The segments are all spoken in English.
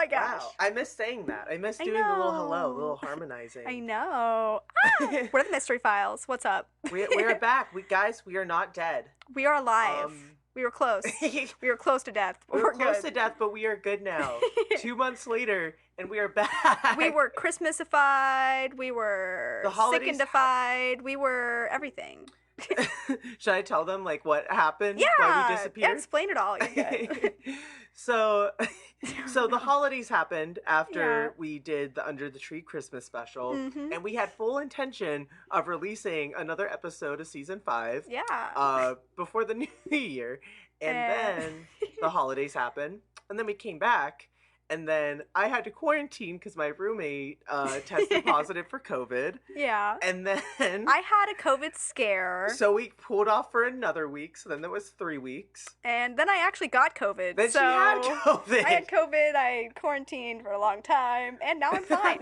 my gosh. Wow. I miss saying that. I miss I doing the little hello, the know. little harmonizing. I know. Ah! What are the mystery files? What's up? We are back. We are not dead. We are alive. We were close. We were close to death, but we were close good. to death, but we are good now. 2 months later, and we are back. We were Christmasified. We were sickendified. We were everything. Should I tell them like what happened? Yeah. Why we disappeared? Yeah, explain it all. You're good. So the holidays happened after we did the Under the Tree Christmas special, and we had full intention of releasing another episode of season 5. Yeah. Before the new year, and then the holidays happened, and then we came back. And then I had to quarantine because my roommate tested positive for COVID. Yeah. And then I had a COVID scare. So we pulled off for another week. So then there was 3 weeks. And then I actually got COVID. Then she had COVID. I had COVID. I quarantined for a long time. And now I'm fine.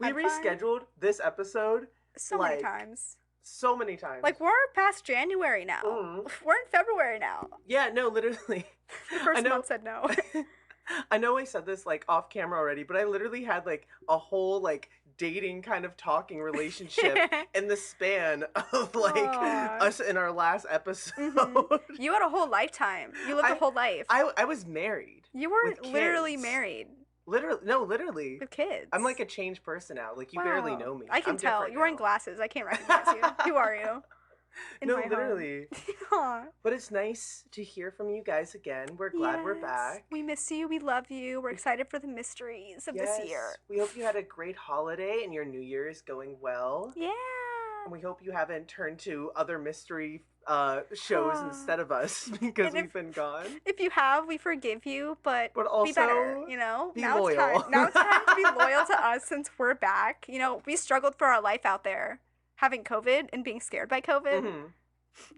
We rescheduled this episode so many times. So many times. Like, we're past January now. We're in February now. Yeah, no, literally. The first month said no. I know I said this like off camera already, but I literally had like a whole like dating kind of talking relationship in the span of like us in our last episode. You had a whole lifetime. You lived a whole life. I was married. You were literally married. Literally. With kids. I'm like a changed person now. Like you barely know me. I can tell. You're wearing glasses. I can't recognize you. Who are you? No, literally. But it's nice to hear from you guys again. We're glad we're back. We miss you. We love you. We're excited for the mysteries of this year. We hope you had a great holiday and your New Year is going well. Yeah. And we hope you haven't turned to other mystery shows instead of us because we've been gone. If you have, we forgive you, but also be better, you know? Be loyal. Now it's time to be loyal to us since we're back. You know, we struggled for our life out there. Having COVID and being scared by COVID.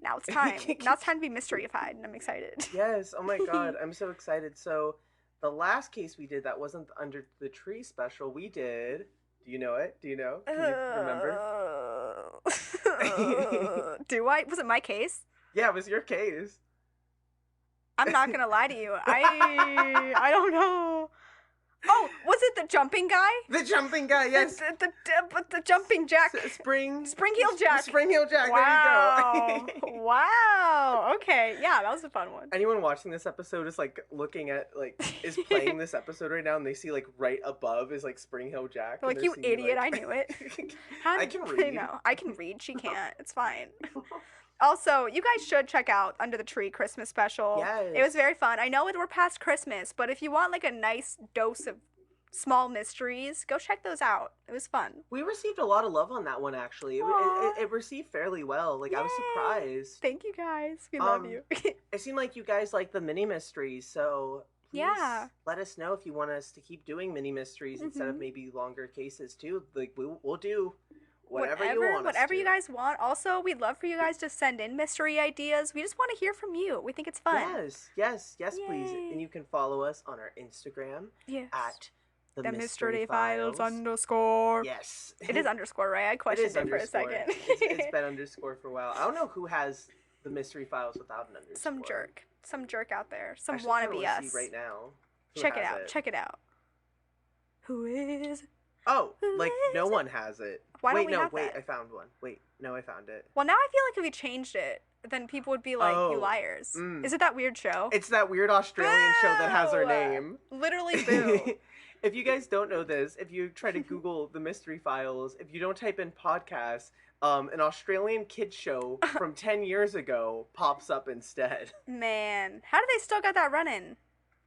Now it's time. Now it's time to be mysteryified, and I'm excited. Yes. Oh my God. I'm so excited. So the last case we did that wasn't the Under the Tree special, we did. Do you know it? Do you know? Can you remember? Do I? Was it my case? Yeah, it was your case. I'm not going to lie to you. I don't know. Oh, was it the jumping guy? The jumping guy, yes. The jumping jack. Spring heel jack. Spring heel jack. Wow. There you go. Wow. Okay. Yeah, that was a fun one. Anyone watching this episode is like looking at is playing this episode right now, and they see like right above is like Spring Hill Jack. They're like, you idiot! I knew it. I can read. No, I can read. She can't. It's fine. Also, you guys should check out Under the Tree Christmas special. Yes. It was very fun. I know we're past Christmas, but if you want like a nice dose of small mysteries, go check those out. It was fun. We received a lot of love on that one, actually. It received fairly well. Like, I was surprised. Thank you, guys. We love you. It seemed like you guys like the mini mysteries, so please let us know if you want us to keep doing mini mysteries instead of maybe longer cases, too. Like, we'll do whatever you want. Whatever you guys want. Also, we'd love for you guys to send in mystery ideas. We just want to hear from you. We think it's fun. Yes, please. And you can follow us on our Instagram at the Mystery Files _. Yes. It is underscore, right? I questioned it for a second. It's been underscore for a while. I don't know who has the Mystery Files without an underscore. Some jerk out there. Some Actually, wannabe us. See right now. Check it out. Who is? Oh, like no one has it. Why don't we have wait, that? I found one. Wait, no, I found it. Well, now I feel like if we changed it, then people would be like, you liars. Is it that weird show? It's that weird Australian show that has our name. Literally, boo. If you guys don't know this, if you try to Google the Mystery Files, if you don't type in podcast, an Australian kids show from 10 years ago pops up instead. Man, how do they still got that running?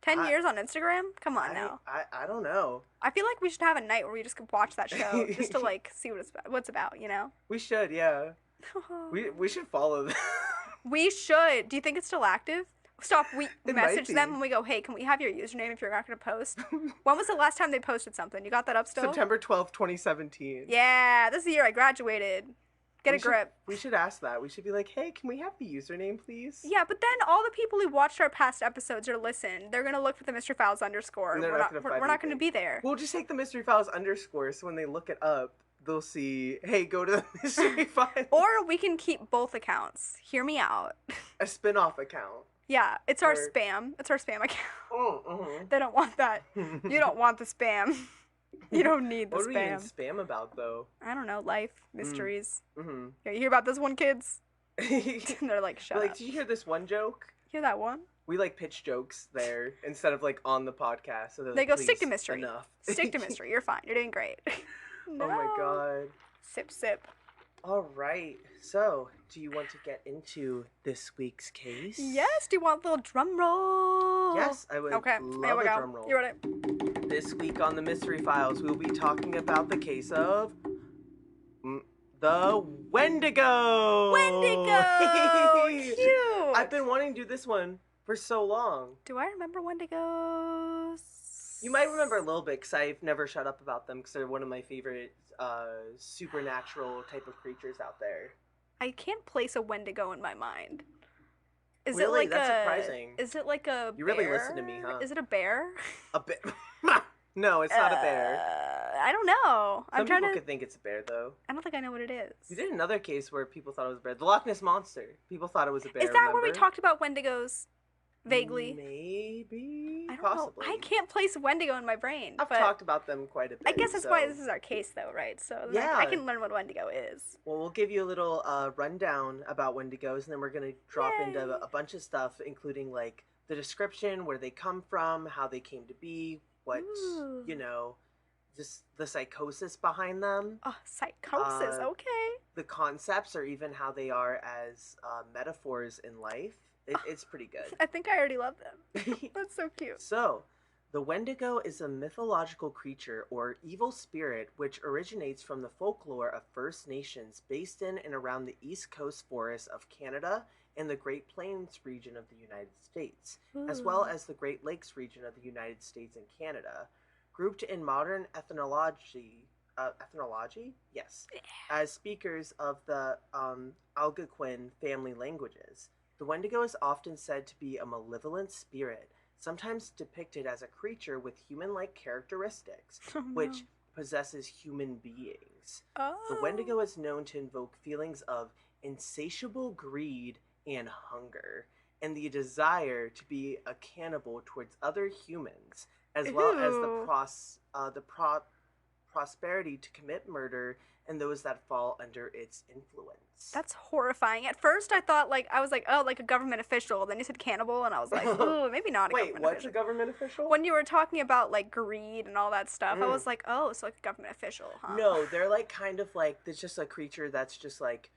10 years on Instagram? Come on now. I don't know. I feel like we should have a night where we just could watch that show just to like see what it's about, you know? We should, yeah. We should follow them. We should. Do you think it's still active? Stop. We message them when we go, hey, can we have your username if you're not going to post? When was the last time they posted something? You got that up still? September 12th, 2017. Yeah, this is the year I graduated. Get a grip. We should ask that. We should be like, hey, can we have the username, please? Yeah, but then all the people who watched our past episodes or listened, they're going to look for the Mystery Files underscore. We're not going to be there. We'll just take the Mystery Files underscore, so when they look it up, they'll see, hey, go to the Mystery Files. Or we can keep both accounts. Hear me out. A spin-off account. Yeah, it's our spam. It's our spam account. They don't want that. You don't want the spam. You don't need the spam. What are we getting spam about, though? I don't know. Life, mysteries. Yeah, you hear about this one, kids? They're like, shut up. Like, did you hear this one joke? Hear that one? We, like, pitch jokes there instead of, like, on the podcast. So they go, stick to mystery. Enough. Stick to mystery. You're fine. You're doing great. No. Oh, my God. Sip, sip. All right. So, do you want to get into this week's case? Yes. Do you want a little drum roll? Yes, I would love a drum roll. You ready? This week on the Mystery Files, we'll be talking about the case of the Wendigo. Wendigo! Cute! I've been wanting to do this one for so long. Do I remember Wendigos? You might remember a little bit, because I've never shut up about them, because they're one of my favorite supernatural type of creatures out there. I can't place a Wendigo in my mind. Is really? It like That's surprising. Is it like a You bear? really listen to me, huh? Is it a bear? A bear? No, it's not a bear. I don't know. Some people could think it's a bear, though. I don't think I know what it is. You did another case where people thought it was a bear. The Loch Ness Monster. People thought it was a bear. Is that where we talked about Wendigos? Vaguely. Maybe. I don't Possibly. know. I can't place Wendigo in my brain. I've talked about them quite a bit. I guess that's why this is our case, though, right? So yeah. I can learn what Wendigo is. Well, we'll give you a little rundown about Wendigos, and then we're going to drop into a bunch of stuff, including, like, the description, where they come from, how they came to be, what, just the psychosis behind them. Oh, psychosis, okay. The concepts, or even how they are as metaphors in life. It's pretty good. I think I already love them. That's so cute. So, the Wendigo is a mythological creature or evil spirit which originates from the folklore of First Nations based in and around the East Coast forests of Canada and the Great Plains region of the United States, as well as the Great Lakes region of the United States and Canada, grouped in modern ethnology, yes, as speakers of the Algonquin family languages. The Wendigo is often said to be a malevolent spirit, sometimes depicted as a creature with human-like characteristics, which possesses human beings. The Wendigo is known to invoke feelings of insatiable greed and hunger, and the desire to be a cannibal towards other humans, as well as the prosperity to commit murder and those that fall under its influence. That's horrifying. At first, I was like, oh, like a government official. Then you said cannibal, and I was like, ooh, maybe not a government official. Wait, what's a government official? When you were talking about, like, greed and all that stuff, I was like, oh, so like a government official, huh? No, they're, like, kind of like, it's just a creature that's just, like,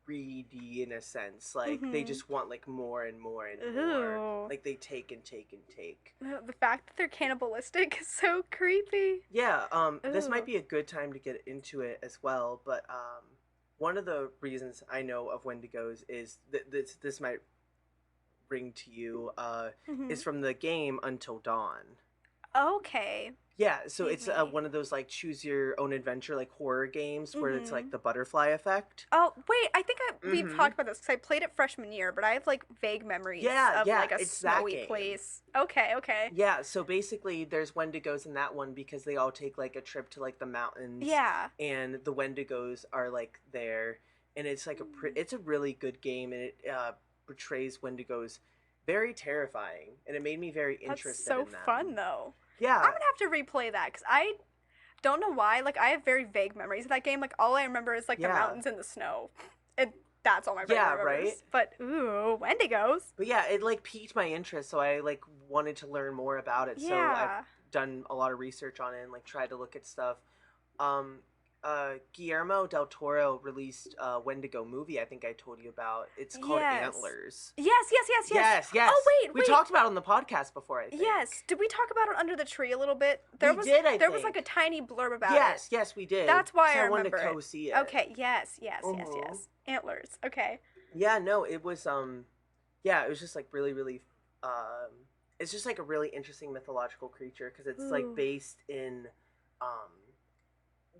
greedy in a sense. Like, they just want, like, more and more and more. Like, they take and take and take. The fact that they're cannibalistic is so creepy. Yeah, this might be a good time to get into it as well, but, one of the reasons I know of Wendigos is that this might ring to you, is from the game Until Dawn. Okay. Yeah, so it's one of those, like, choose your own adventure, like, horror games where it's, like, the butterfly effect. Oh, wait, I think we've talked about this, because I played it freshman year, but I have, like, vague memories of, like, a snowy place. Okay. Yeah, so basically there's Wendigos in that one because they all take, like, a trip to, like, the mountains. Yeah. And the Wendigos are, like, there. And it's, like, it's a really good game, and it portrays Wendigos very terrifying. And it made me very interested in them. That's so fun, though. Yeah. I'm gonna have to replay that, because I don't know why. Like, I have very vague memories of that game. Like, all I remember is, like, the mountains and the snow. And that's all my brain remembers. Right? But, ooh, Wendigos. But yeah, it, like, piqued my interest, so I, like, wanted to learn more about it. So I've done a lot of research on it and, like, tried to look at stuff. Guillermo del Toro released a Wendigo movie I think I told you about. It's called Antlers. Yes. Oh, wait. We talked about it on the podcast before, I think. Yes. Did we talk about it under the tree a little bit? I think. There was like a tiny blurb about it. Yes, we did. That's why so I remember wanted to go see it. Okay, yes. Antlers. Okay. Yeah, no, it was it was just like really, really it's just like a really interesting mythological creature because it's like based in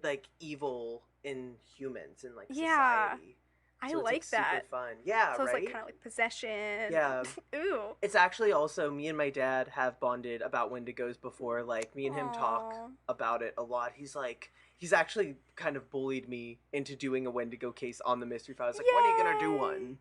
like evil in humans and like society. I so like it's, that. Super fun. Yeah, so right? it's like kind of like possession. Yeah. Ooh. It's actually also me and my dad have bonded about Wendigos before. Like me and him talk about it a lot. He's actually kind of bullied me into doing a Wendigo case on the Mystery Files. Like, when are you gonna do one?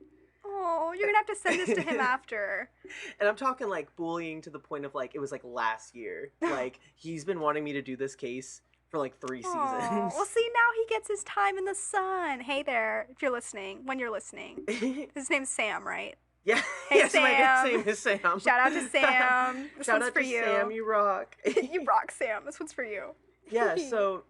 Oh, you're gonna have to send this to him after. And I'm talking like bullying to the point of like it was like last year. Like he's been wanting me to do this case for like 3 seasons. Well, see, now he gets his time in the sun. Hey there, if you're listening, when you're listening. His name's Sam, right? Yeah. Hey, yes, Sam. my dad's name is Sam. Shout out to Sam. This Shout one's out for to you. Sam, you rock. You rock, Sam. This one's for you. Yeah, so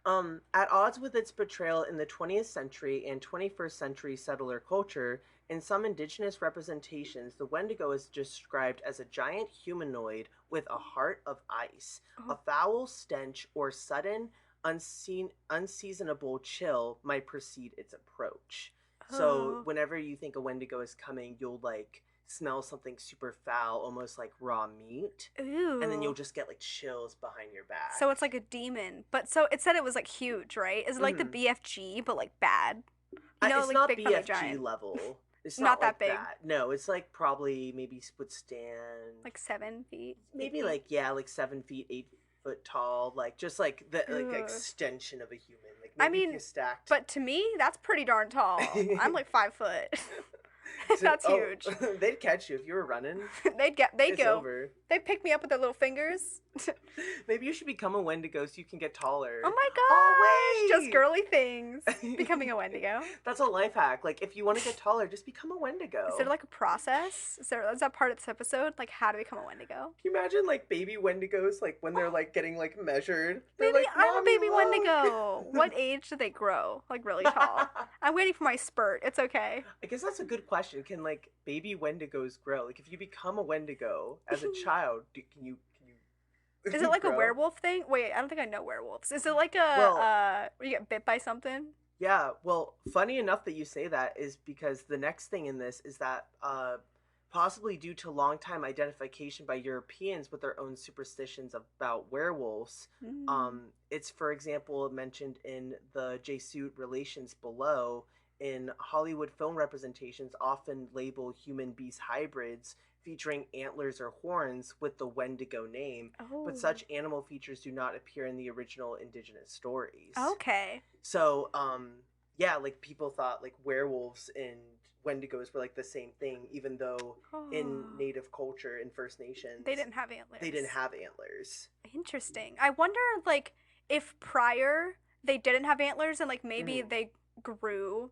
at odds with its portrayal in the 20th century and 21st century settler culture, in some indigenous representations, the Wendigo is described as a giant humanoid with a heart of ice. A foul stench or sudden, unseasonable chill might precede its approach. So whenever you think a Wendigo is coming, you'll like smell something super foul, almost like raw meat. Ooh. And then you'll just get like chills behind your back. So it's like a demon. But so it said it was like huge, right? Is it like the BFG, but like bad? You know, it's like not big BFG level. It's not that like big. That. No, it's like probably maybe would stand like 7 feet. Maybe like 7 feet, 8 foot tall. Like just like the like extension of a human. Like maybe if you stacked. But to me, that's pretty darn tall. I'm like 5 foot. That's huge. They'd catch you if you were running. They'd go. Over. They'd pick me up with their little fingers. Maybe you should become a Wendigo so you can get taller. Oh my gosh! Just girly things. Becoming a Wendigo. That's a life hack. Like if you want to get taller, just become a Wendigo. Is there like a process? Is that part of this episode? Like how to become a Wendigo? Can you imagine like baby Wendigos like when they're like getting like measured? Maybe like, I'm a baby look. Wendigo. What age do they grow? Like really tall? I'm waiting for my spurt. It's okay. I guess that's a good question. Can like baby Wendigos grow? Like if you become a Wendigo as a child, can you? Is it like a werewolf thing? Wait, I don't think I know werewolves. Is it like a where you get bit by something? Yeah. Well, funny enough that you say that is because the next thing in this is that possibly due to long-time identification by Europeans with their own superstitions about werewolves, it's for example mentioned in the Jesuit relations below. In Hollywood film representations often label human-beast hybrids featuring antlers or horns with the Wendigo name, but such animal features do not appear in the original indigenous stories. Okay. So, yeah, like people thought like werewolves and Wendigos were like the same thing, even though in Native culture, in First Nations, they didn't have antlers. They didn't have antlers. Interesting. I wonder, like, if prior they didn't have antlers and like maybe they grew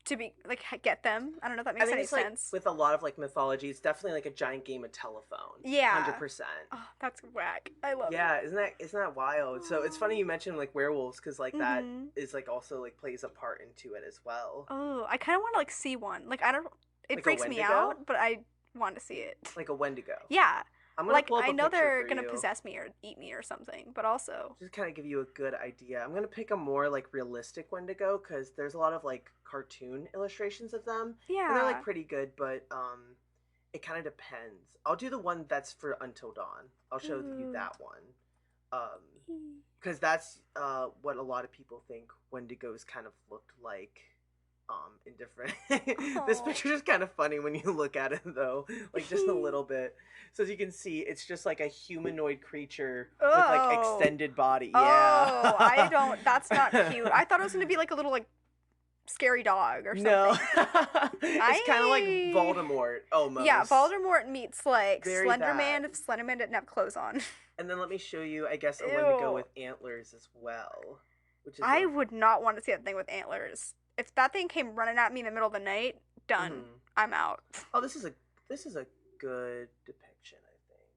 to be like get them. I don't know if that makes any sense. With a lot of like mythology, it's definitely like a giant game of telephone. Yeah, 100%. Oh, that's whack. I love it. Yeah, isn't that wild? So it's funny you mentioned like werewolves because like that is like also like plays a part into it as well. Oh, I kind of want to like see one. Like I don't. It like freaks me out, but I want to see it. Like a Wendigo. Yeah. I'm gonna pull up I know they're gonna you. possess me or eat me or something, but also just kind of give you a good idea. I'm gonna pick a more like realistic Wendigo because there's a lot of like cartoon illustrations of them. Yeah, and they're like pretty good, but it kind of depends. I'll do the one that's for Until Dawn. I'll show you that one, because that's what a lot of people think Wendigos kind of looked like. In different this picture is kind of funny when you look at it though, like just a little bit. So as you can see, it's just like a humanoid creature with like extended body. Yeah. That's not cute. I thought it was gonna be like a little like scary dog or something. No. It's kind of like Voldemort almost. Yeah, Voldemort meets like Slenderman if Slenderman didn't have clothes on. And then let me show you, I guess, a Wendigo with antlers as well. Which is I would not want to see that thing with antlers. If that thing came running at me in the middle of the night, done. I'm out. Oh, this is a good depiction, I think.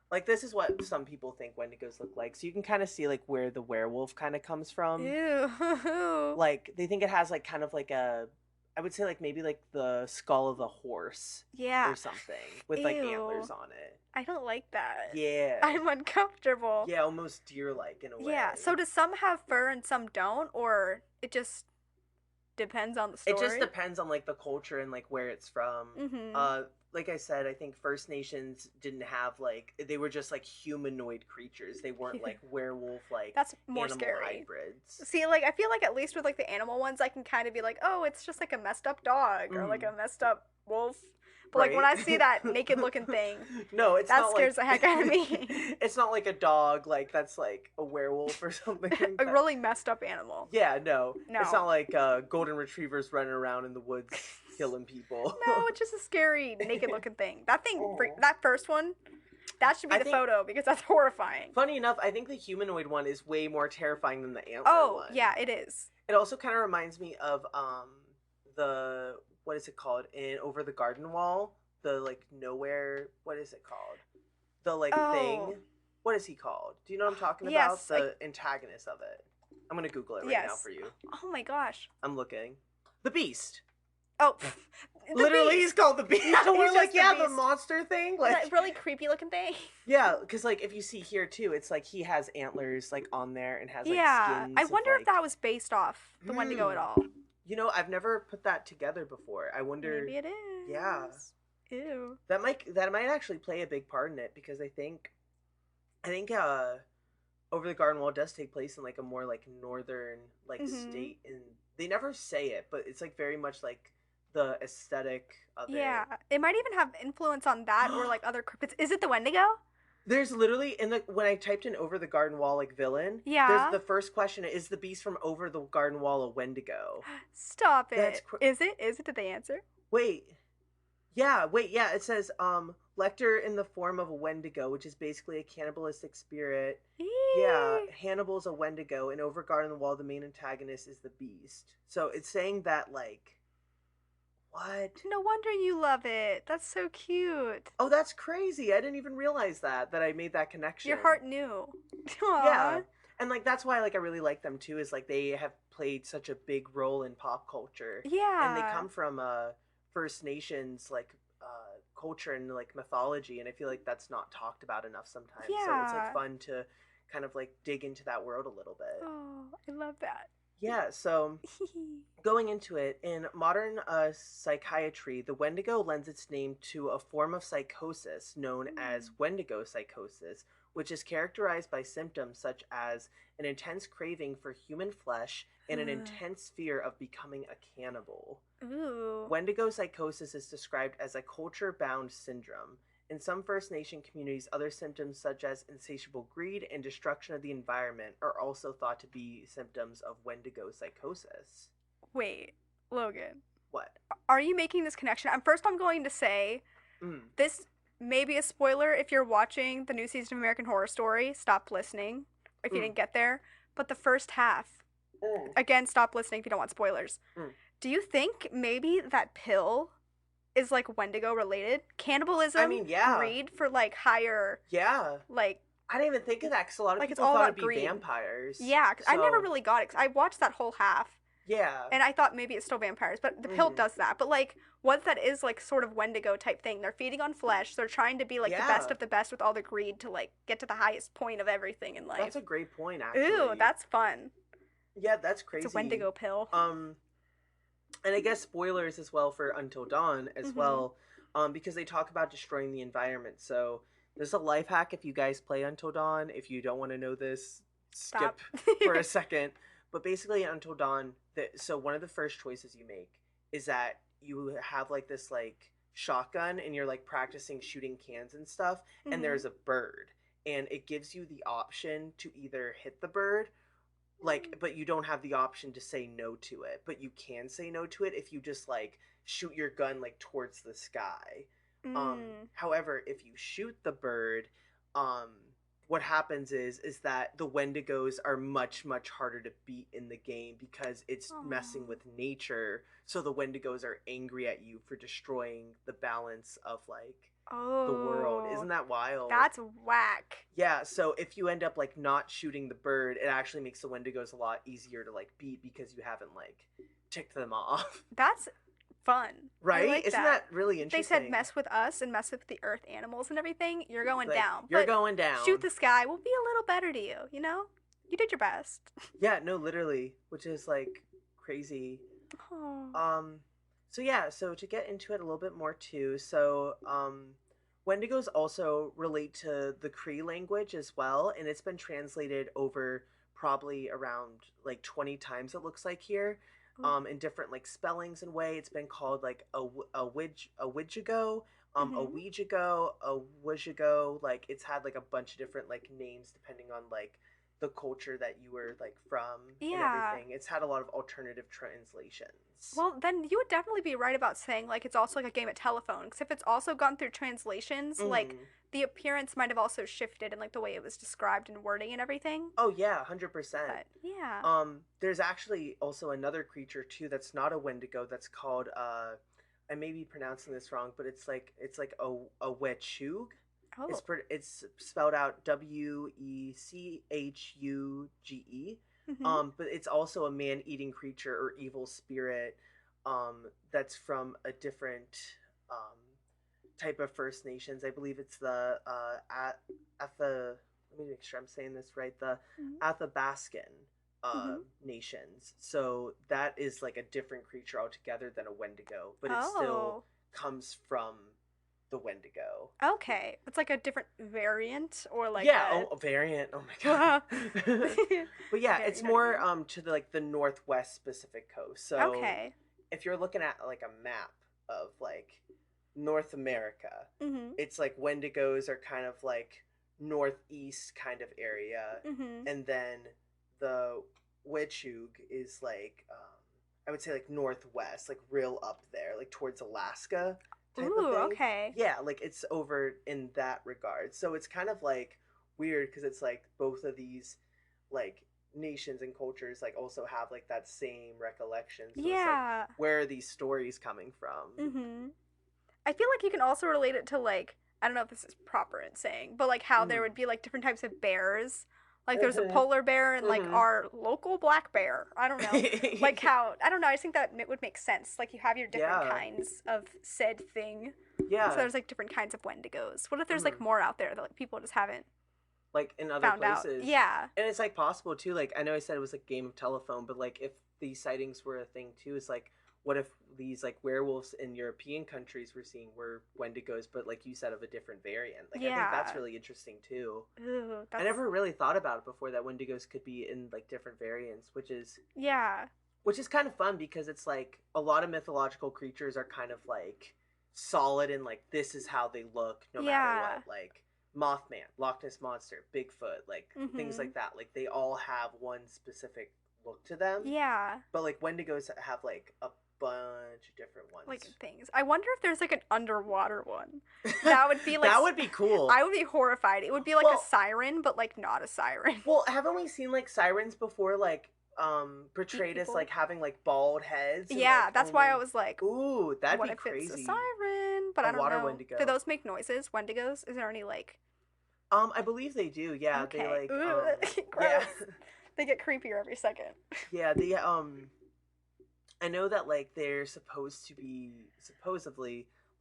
Like this is what some people think Wendigos look like. So you can kind of see like where the werewolf kind of comes from. Ew. Like they think it has like kind of like a, I would say like maybe like the skull of a horse. Yeah. Or something with like antlers on it. I don't like that. Yeah. I'm uncomfortable. Yeah, almost deer-like in a way. Yeah. So does some have fur and some don't, or it just depends on the story? It just depends on like the culture and like where it's from. Like I said, I think First Nations didn't have like, they were just like humanoid creatures. They weren't like werewolf like that's more animal scary. Hybrids. See, like I feel like at least with like the animal ones, I can kind of be like, oh, it's just like a messed up dog or like a messed up wolf. But like when I see that naked looking thing, no, it's that not scares like, the heck out of me. It's not like a dog like that's like a werewolf or something. Like a really messed up animal. Yeah, no, it's not like golden retrievers running around in the woods killing people. No, it's just a scary naked looking thing. That thing, that first one, that should be the photo because that's horrifying. Funny enough, I think the humanoid one is way more terrifying than the antler one. Oh, yeah, it is. It also kind of reminds me of the, what is it called, in Over the Garden Wall, the like nowhere, what is it called, the like thing, what is he called, do you know what I'm talking about? Yes, the antagonist of it. I'm gonna Google it right now for you. Oh my gosh, I'm looking. The Beast. Oh, literally, he's called the Beast. Yeah, we're like, yeah, the the monster thing, like that really creepy looking thing. Yeah, because like if you see here too, it's like he has antlers like on there and has like skins. I wonder if that was based off the Wendigo at all. You know, I've never put that together before. I wonder. Maybe it is. Yeah. Ew. That might actually play a big part in it because I think Over the Garden Wall does take place in like a more like northern like state, and they never say it, but it's like very much like the aesthetic of it. Yeah, it might even have influence on that or like other cryptids. Is it the Wendigo? There's literally when I typed in Over the Garden Wall like villain, there's the first question is the beast from Over the Garden Wall a Wendigo? Stop it. Is it? Did they answer? Wait. Yeah, it says Lecter in the form of a Wendigo, which is basically a cannibalistic spirit. Yeah, Hannibal's a Wendigo, and Over Garden Wall the main antagonist is the beast. So it's saying that like what? No wonder you love it. That's so cute. Oh, that's crazy. I didn't even realize that I made that connection. Your heart knew. Aww. Yeah. And like that's why like I really like them too, is like they have played such a big role in pop culture. Yeah. And they come from First Nations like culture and like mythology, and I feel like that's not talked about enough sometimes. Yeah. So it's like fun to kind of like dig into that world a little bit. Oh, I love that. Yeah, so going into it, in modern psychiatry, the Wendigo lends its name to a form of psychosis known as Wendigo psychosis, which is characterized by symptoms such as an intense craving for human flesh and an intense fear of becoming a cannibal. Ooh. Wendigo psychosis is described as a culture-bound syndrome. In some First Nation communities, other symptoms such as insatiable greed and destruction of the environment are also thought to be symptoms of Wendigo psychosis. Wait, Logan. What? Are you making this connection? I'm going to say this may be a spoiler if you're watching the new season of American Horror Story. Stop listening if you didn't get there. But the first half, again, stop listening if you don't want spoilers. Do you think maybe that pill is like Wendigo related? Cannibalism, I mean, yeah. Greed for like higher, like I didn't even think of that because a lot of like people thought it'd be vampires. Yeah, cause I never really got it. Cause I watched that whole half. Yeah. And I thought maybe it's still vampires, but the pill does that. But like, what that is like sort of Wendigo type thing. They're feeding on flesh. They're trying to be like the best of the best with all the greed to like get to the highest point of everything in life. That's a great point, actually. Ooh, that's fun. Yeah, that's crazy. It's a Wendigo pill. And I guess spoilers as well for Until Dawn as well, because they talk about destroying the environment. So there's a life hack if you guys play Until Dawn. If you don't want to know this, skip for a second. But basically, Until Dawn, so one of the first choices you make is that you have like this like shotgun and you're like practicing shooting cans and stuff, and there's a bird, and it gives you the option to either hit the bird, like, but you don't have the option to say no to it, but you can say no to it if you just like shoot your gun like towards the sky. However, if you shoot the bird, what happens is that the Wendigos are much harder to beat in the game because it's messing with nature. So the Wendigos are angry at you for destroying the balance of like the world. Isn't that wild? That's whack. Yeah, so if you end up like not shooting the bird, it actually makes the Wendigos a lot easier to like beat because you haven't like ticked them off. That's fun. Right? Like Isn't that really interesting? They said mess with us and mess with the earth animals and everything. You're going like, down. You're going down. Shoot the sky will be a little better to you, you know? You did your best. Yeah, no, literally. Which is like crazy. So yeah, so to get into it a little bit more too, so Wendigos also relate to the Cree language as well, and it's been translated over probably around like 20 times, it looks like here. In different like spellings and way. It's been called like a Widgigo, a Ouijago, a Wujigo. Like it's had like a bunch of different like names depending on like the culture that you were like from and Yeah. everything. It's had a lot of alternative translations. Well, then you would definitely be right about saying like it's also like a game of telephone. Because if it's also gone through translations, like the appearance might have also shifted in like the way it was described and wording and everything. Oh yeah, 100%. But yeah. There's actually also another creature too that's not a Wendigo that's called I may be pronouncing this wrong, but it's like a Wechug. Oh. It's spelled out Wecchuge. But it's also a man-eating creature or evil spirit that's from a different type of First Nations. I believe it's the let me make sure I'm saying this right. The Athabascan nations. So that is like a different creature altogether than a Wendigo, but it still comes from the Wendigo. Okay, it's like a different variant, or like a variant. Oh my god. But yeah, it's more to the like the northwest Pacific coast. So if you're looking at like a map of like North America, it's like Wendigos are kind of like northeast kind of area, and then the Wechug is like I would say like northwest, like real up there, like towards Alaska. Ooh, okay. Yeah, like it's over in that regard. So it's kind of like weird because it's like both of these like nations and cultures like also have like that same recollection. So it's like, where are these stories coming from? I feel like you can also relate it to like, I don't know if this is proper in saying, but like how there would be like different types of bears. Like there's a polar bear and like our local black bear. I don't know. Like how, I don't know, I just think that it would make sense. Like you have your different kinds of said thing. Yeah. So there's like different kinds of Wendigos. What if there's like more out there that like people just haven't like in other places? Out. Yeah. And it's like possible too. Like I know I said it was like game of telephone, but like if these sightings were a thing too, it's like what if these like werewolves in European countries we're seeing were Wendigos, but like you said, of a different variant? Like I think that's really interesting too. Ooh, I never really thought about it before that Wendigos could be in like different variants, which is kind of fun because it's like a lot of mythological creatures are kind of like solid and like this is how they look no matter what. Like Mothman, Loch Ness Monster, Bigfoot, like things like that. Like they all have one specific look to them. Yeah. But like Wendigos have like a bunch of different ones. Like things. I wonder if there's like an underwater one. That would be like that would be cool. I would be horrified. It would be like a siren, but like not a siren. Well, haven't we seen like sirens before, like portrayed as like having like bald heads? Yeah, like, that's why I was like, ooh, that'd be crazy. It's a siren? But I don't know. Wendigo. Do those make noises? Wendigos? Is there any like? I believe they do. Yeah, okay. They like. Ooh, yeah. They get creepier every second. Yeah, they I know that like they're supposedly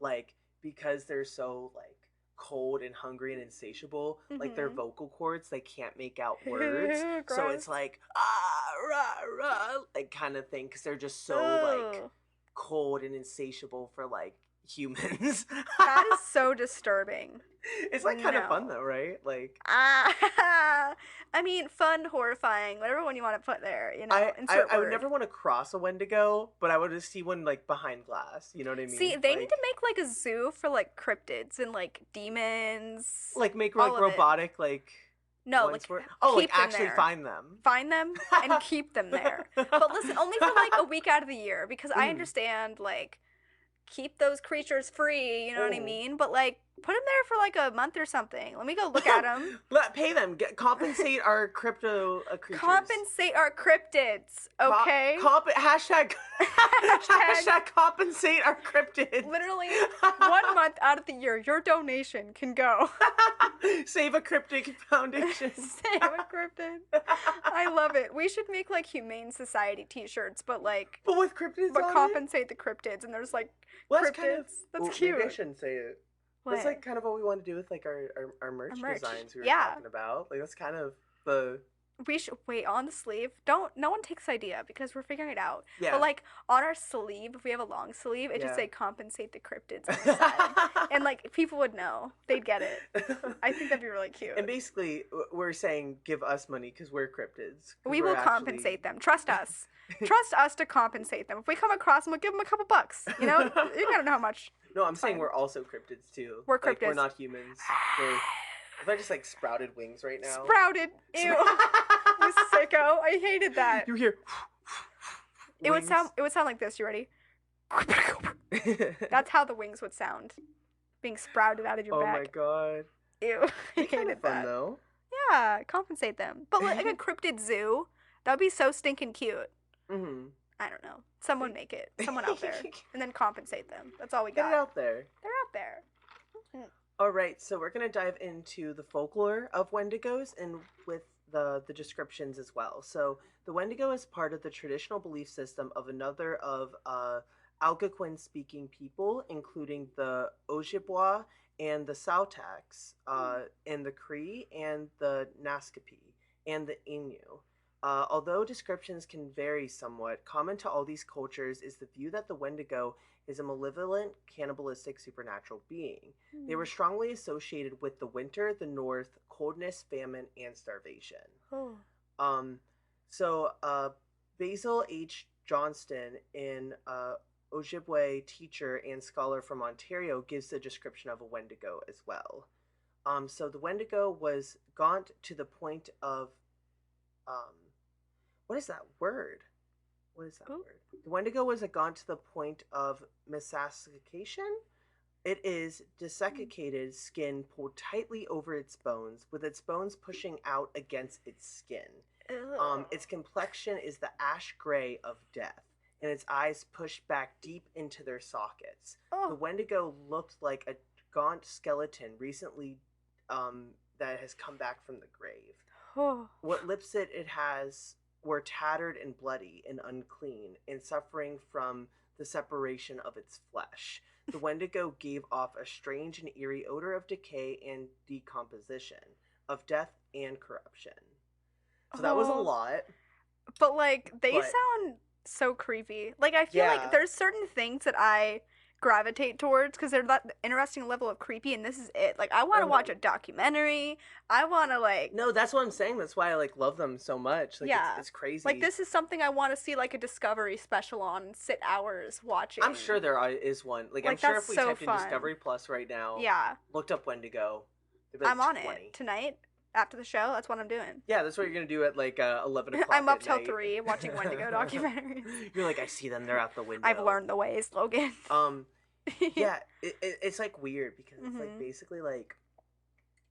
like because they're so like cold and hungry and insatiable, like their vocal cords they can't make out words. So it's like rah rah like kind of thing because they're just so like cold and insatiable for like humans. That is so disturbing. It's like kind of fun though, right? Like I mean, fun, horrifying, whatever one you want to put there, you know. I would never want to cross a Wendigo, but I would just see one like behind glass. You know what I mean? See, they need to make like a zoo for like cryptids and like demons. Like make like robotic like. No, like like actually find them and keep them there. But listen, only for like a week out of the year because I understand like keep those creatures free, you know what I mean? But like put them there for like a month or something. Let me go look at them. Pay them. Compensate our crypto creatures. Compensate our cryptids, okay? Hashtag compensate our cryptids. Literally 1 month out of the year, your donation can go. Save a cryptid foundation. Save a cryptid. I love it. We should make like Humane Society t-shirts, but like. But with cryptids But compensate the cryptids, and there's like cryptids. That's cute. Maybe I shouldn't say it. What? That's like kind of what we want to do with like our merch designs we were talking about. Like that's kind of the. We should wait on the sleeve. No one takes idea because we're figuring it out. Yeah. But like on our sleeve, if we have a long sleeve, it should say compensate the cryptids on the side. And like people would know. They'd get it. I think that'd be really cute. And basically we're saying give us money because we're cryptids. We will compensate them. Trust us. Trust us to compensate them. If we come across them, we'll give them a couple bucks. You know? You gotta know how much. No, I'm saying we're also cryptids too. We're cryptids. Like, we're not humans. If I just like sprouted wings right now. Sprouted. Ew. You sicko. I hated that. You hear It would sound like this. You ready? That's how the wings would sound. Being sprouted out of your back. Oh my god. Ew. I hated kind of fun, that. though. Yeah, compensate them. But like a cryptid zoo, that would be so stinking cute. Mm-hmm. I don't know. Someone make it. Someone out there. And then compensate them. That's all we got. Get it out there. They're out there. All right, so we're going to dive into the folklore of Wendigos and with the descriptions as well. So the Wendigo is part of the traditional belief system of another of Algonquin-speaking people, including the Ojibwa and the Sautax, and the Cree and the Naskapi, and the Innu. Although descriptions can vary somewhat, common to all these cultures is the view that the Wendigo is a malevolent, cannibalistic supernatural being. They were strongly associated with the winter, the north, coldness, famine, and starvation. Basil H. Johnston, an Ojibwe teacher and scholar from Ontario, gives the description of a Wendigo as well. So the Wendigo was gaunt to the point of what is that word? What is that word? The Wendigo was a gaunt to the point of mastication. It is desiccated skin pulled tightly over its bones, with its bones pushing out against its skin. Its complexion is the ash gray of death, and its eyes pushed back deep into their sockets. The Wendigo looked like a gaunt skeleton recently that has come back from the grave. What lips it has were tattered and bloody and unclean and suffering from the separation of its flesh. The Wendigo gave off a strange and eerie odor of decay and decomposition, of death and corruption. So that was a lot. But like, they sound so creepy. Like, I feel like there's certain things that I gravitate towards because they're that interesting level of creepy, and this is it. Like, I want to watch a documentary. I want to like. No, that's what I'm saying. That's why I like love them so much. Like, it's crazy. Like, this is something I want to see like a Discovery special on. Sit hours watching. I'm sure there is one. Like I'm sure if we typed in Discovery Plus right now, looked up Wendigo, I'm on it tonight. After the show, that's what I'm doing. Yeah, that's what you're gonna do at like 11 o'clock. I'm up till 3 watching Wendigo documentaries. You're like, I see them. They're out the window. I've learned the ways, Logan. Yeah, it's like weird because it's like basically like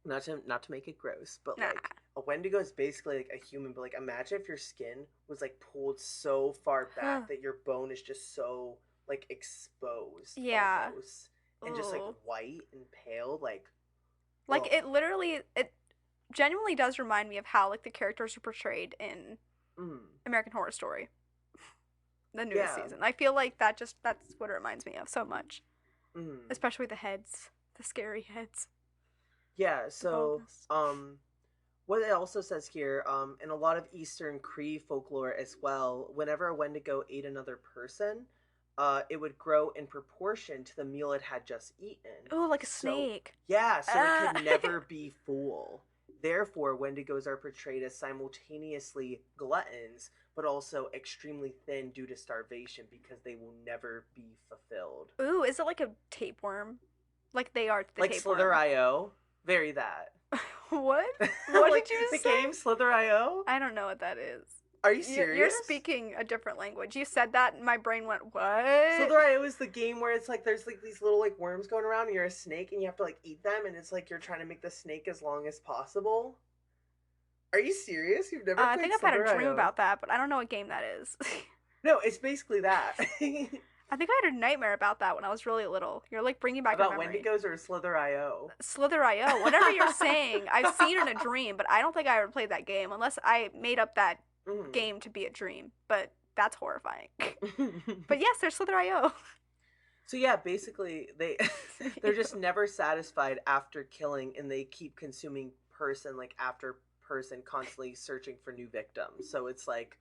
not to make it gross, but like a Wendigo is basically like a human. But like imagine if your skin was like pulled so far back that your bone is just so like exposed, almost, and just like white and pale, like it literally genuinely does remind me of how like the characters are portrayed in American Horror Story, the newest season. I feel like that's what it reminds me of so much, especially the heads, the scary heads. Yeah. So what it also says here, in a lot of Eastern Cree folklore as well, whenever a Wendigo ate another person, it would grow in proportion to the meal it had just eaten. Oh, like a snake. Yeah, so it could never be full. Therefore, Wendigos are portrayed as simultaneously gluttons, but also extremely thin due to starvation because they will never be fulfilled. Ooh, is it like a tapeworm? Like they are the like tapeworm. Slither.io? Very that. What? What like did you the say? game Slither.io? I don't know what that is. Are you serious? You're speaking a different language. You said that and my brain went, what? Slither.io is the game where it's like there's like these little like worms going around and you're a snake and you have to like eat them and it's like you're trying to make the snake as long as possible. Are you serious? You've never played I think I've had a dream about that, but I don't know what game that is. No, it's basically that. I think I had a nightmare about that when I was really little. You're like bringing back about a memory. Wendigos or Slither.io? Slither.io. Whatever you're saying, I've seen it in a dream, but I don't think I ever played that game unless I made up that game to be a dream. But that's horrifying. But yes, there's Slither.io. So yeah, basically they're just never satisfied after killing, and they keep consuming person like after person, constantly searching for new victims. So it's like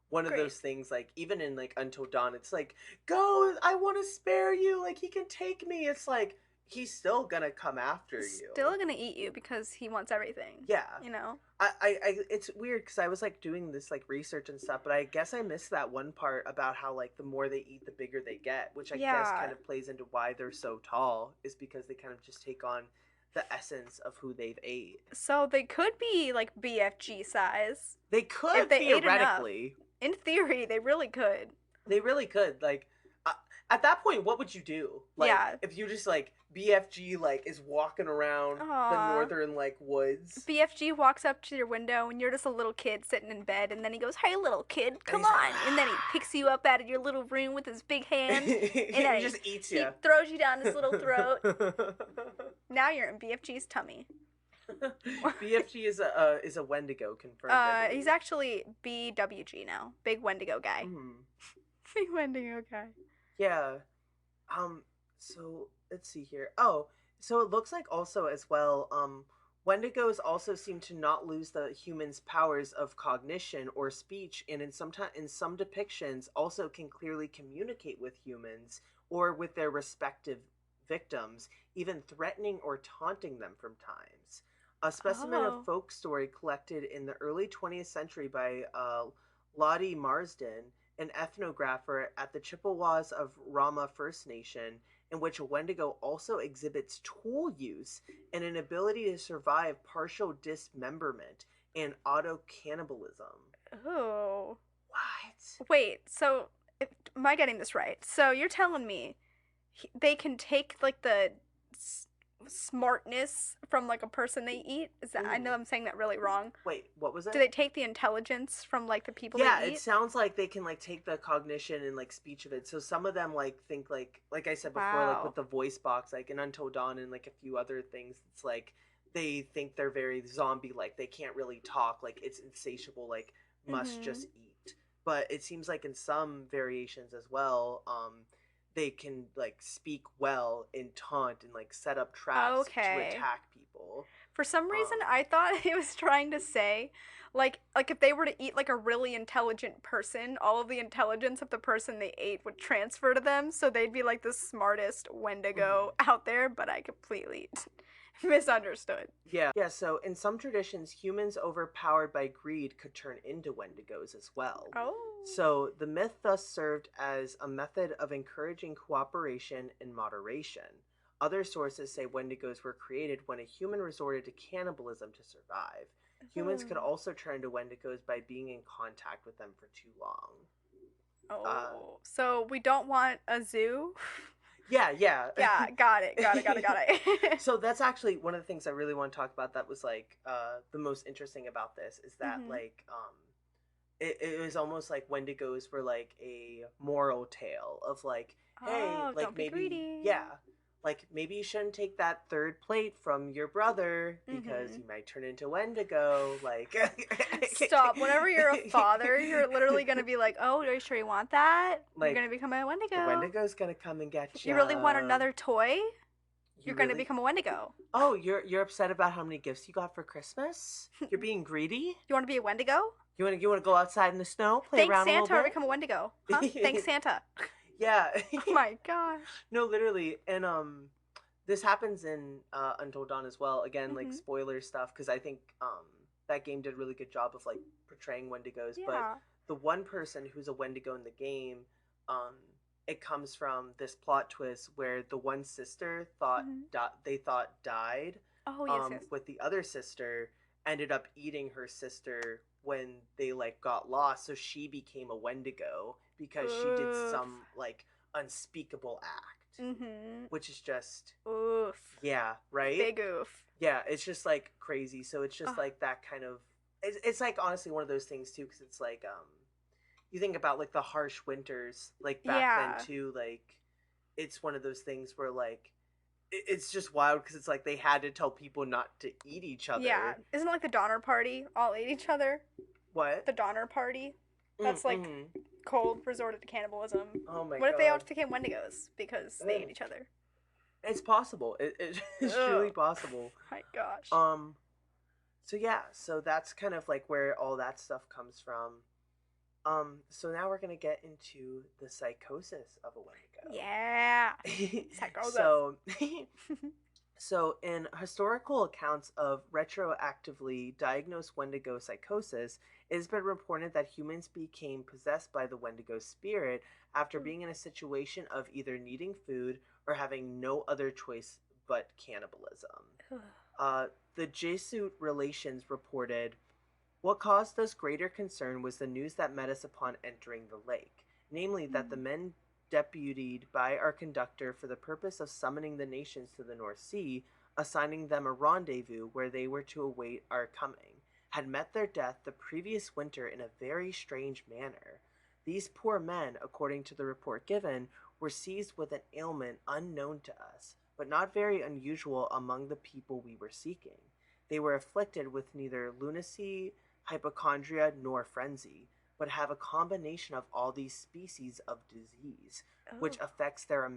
one of those things, like even in like Until Dawn, it's like, go, I want to spare you, like he can take me. It's like he's still gonna come after you, still gonna eat you because he wants everything. Yeah, you know. I it's weird because I was like doing this like research and stuff, but I guess I missed that one part about how like the more they eat, the bigger they get, which I guess kind of plays into why they're so tall, is because they kind of just take on the essence of who they've ate. So they could be like BFG size. They could, if they theoretically. Ate enough. In theory, they really could. They really could. Like, at that point, what would you do? Like, yeah. If you just, like, BFG, like, is walking around the northern, like, woods. BFG walks up to your window and you're just a little kid sitting in bed, and then he goes, "Hey, little kid, come on." Like, and then he picks you up out of your little room with his big hands. And then he just eats you. He throws you down his little throat. Now you're in BFG's tummy. BFG is a Wendigo, confirmed. He's actually BWG now. Big Wendigo guy. Big Wendigo guy. Yeah. So let's see here. Oh, so it looks like also as well, Wendigos also seem to not lose the human's powers of cognition or speech, and in some depictions also can clearly communicate with humans or with their respective victims, even threatening or taunting them from times. A specimen of folk story collected in the early 20th century by Lottie Marsden, an ethnographer at the Chippewas of Rama First Nation, in which a Wendigo also exhibits tool use and an ability to survive partial dismemberment and auto-cannibalism. Oh. What? Wait, so, am I getting this right? So you're telling me they can take, like, the smartness from, like, a person they eat? Is that? I know I'm saying that really wrong. Wait, what was it? Do they take the intelligence from, like, the people they eat? Yeah, it sounds like they can, like, take the cognition and, like, speech of it. So some of them, like, think, like I said before, like, with the voice box, like, in Until Dawn and, like, a few other things, it's like they think they're very zombie-like. They can't really talk. Like, it's insatiable, like, must just eat. But it seems like in some variations as well, they can, like, speak well and taunt and, like, set up traps to attack people. For some reason, I thought it was trying to say, like if they were to eat, like, a really intelligent person, all of the intelligence of the person they ate would transfer to them, so they'd be, like, the smartest Wendigo out there, but I completely misunderstood. Yeah, so in some traditions, humans overpowered by greed could turn into Wendigos as well. Oh. So the myth thus served as a method of encouraging cooperation and moderation. Other sources say Wendigos were created when a human resorted to cannibalism to survive. Humans could also turn to Wendigos by being in contact with them for too long. So we don't want a zoo? Yeah. Yeah, got it. So that's actually one of the things I really want to talk about that was, like, the most interesting about this is that, like, it was almost like Wendigos were, like, a moral tale of, like, hey, like, don't be greedy. Yeah. Like, maybe you shouldn't take that third plate from your brother because you might turn into Wendigo. Like, stop. Whenever you're a father, you're literally going to be like, oh, are you sure you want that? Like, you're going to become a Wendigo. The Wendigo's going to come and get you. You really want another toy? You're going to become a Wendigo. Oh, you're upset about how many gifts you got for Christmas? You're being greedy? You want to be a Wendigo? You want to go outside in the snow, play around Santa a little bit? or become a Wendigo? Huh? Thanks, Santa. Yeah. Oh my gosh. No, literally. And this happens in Until Dawn as well. Again, like, spoiler stuff, because I think that game did a really good job of, like, portraying Wendigos. Yeah. But the one person who's a Wendigo in the game, it comes from this plot twist where the one sister thought they thought died. Oh, yes. With the other sister ended up eating her sister when they, like, got lost, so she became a Wendigo because she did some, like, unspeakable act, which is just oof. Yeah, right. Big oof. Yeah, it's just, like, crazy. So it's just like that kind of. It's like, honestly, one of those things too, because it's like you think about, like, the harsh winters, like, back then too. Like, it's one of those things where, like, it's just wild because it's like they had to tell people not to eat each other. Yeah. Isn't it like the Donner Party? All ate each other? What? The Donner Party? That's like cold resorted to cannibalism. Oh my god. What if they all became Wendigos because they ate each other? It's possible. It's truly possible. My gosh. So yeah, so that's kind of like where all that stuff comes from. So now we're gonna get into the psychosis of a Wendigo. Yeah. Psychosis. So in historical accounts of retroactively diagnosed Wendigo psychosis, it has been reported that humans became possessed by the Wendigo spirit after being in a situation of either needing food or having no other choice but cannibalism. The Jesuit Relations reported, "What caused us greater concern was the news that met us upon entering the lake, namely that the men deputied by our conductor for the purpose of summoning the nations to the North Sea, assigning them a rendezvous where they were to await our coming, had met their death the previous winter in a very strange manner. These poor men, according to the report given, were seized with an ailment unknown to us, but not very unusual among the people we were seeking. They were afflicted with neither lunacy, hypochondria, nor frenzy, but have a combination of all these species of disease, which affects their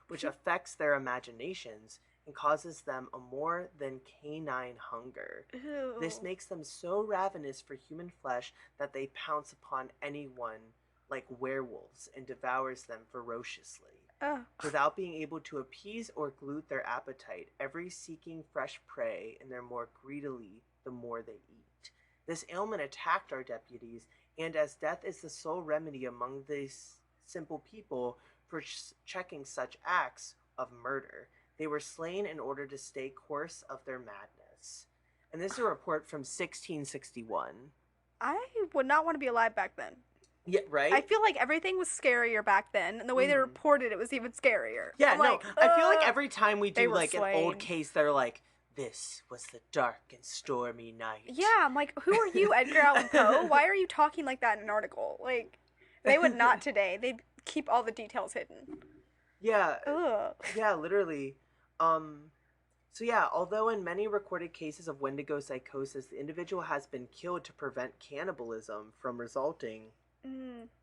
which affects their imaginations and causes them a more than canine hunger. Ew. This makes them so ravenous for human flesh that they pounce upon anyone like werewolves and devours them ferociously. Without being able to appease or glut their appetite, every seeking fresh prey, and their more greedily the more they eat. This ailment attacked our deputies, and as death is the sole remedy among these simple people for checking such acts of murder, they were slain in order to stay course of their madness." And this is a report from 1661. I would not want to be alive back then. Yeah, right? I feel like everything was scarier back then, and the way they reported it was even scarier. Yeah, I'm no, like, I feel like every time we do like slain. an old case, they're like, "This was the dark and stormy night." Yeah, I'm like, who are you, Edgar Allan Poe? Why are you talking like that in an article? Like, they would not today. They'd keep all the details hidden. Yeah. Ugh. Yeah, literally. So yeah, although in many recorded cases of Wendigo psychosis, the individual has been killed to prevent cannibalism from resulting,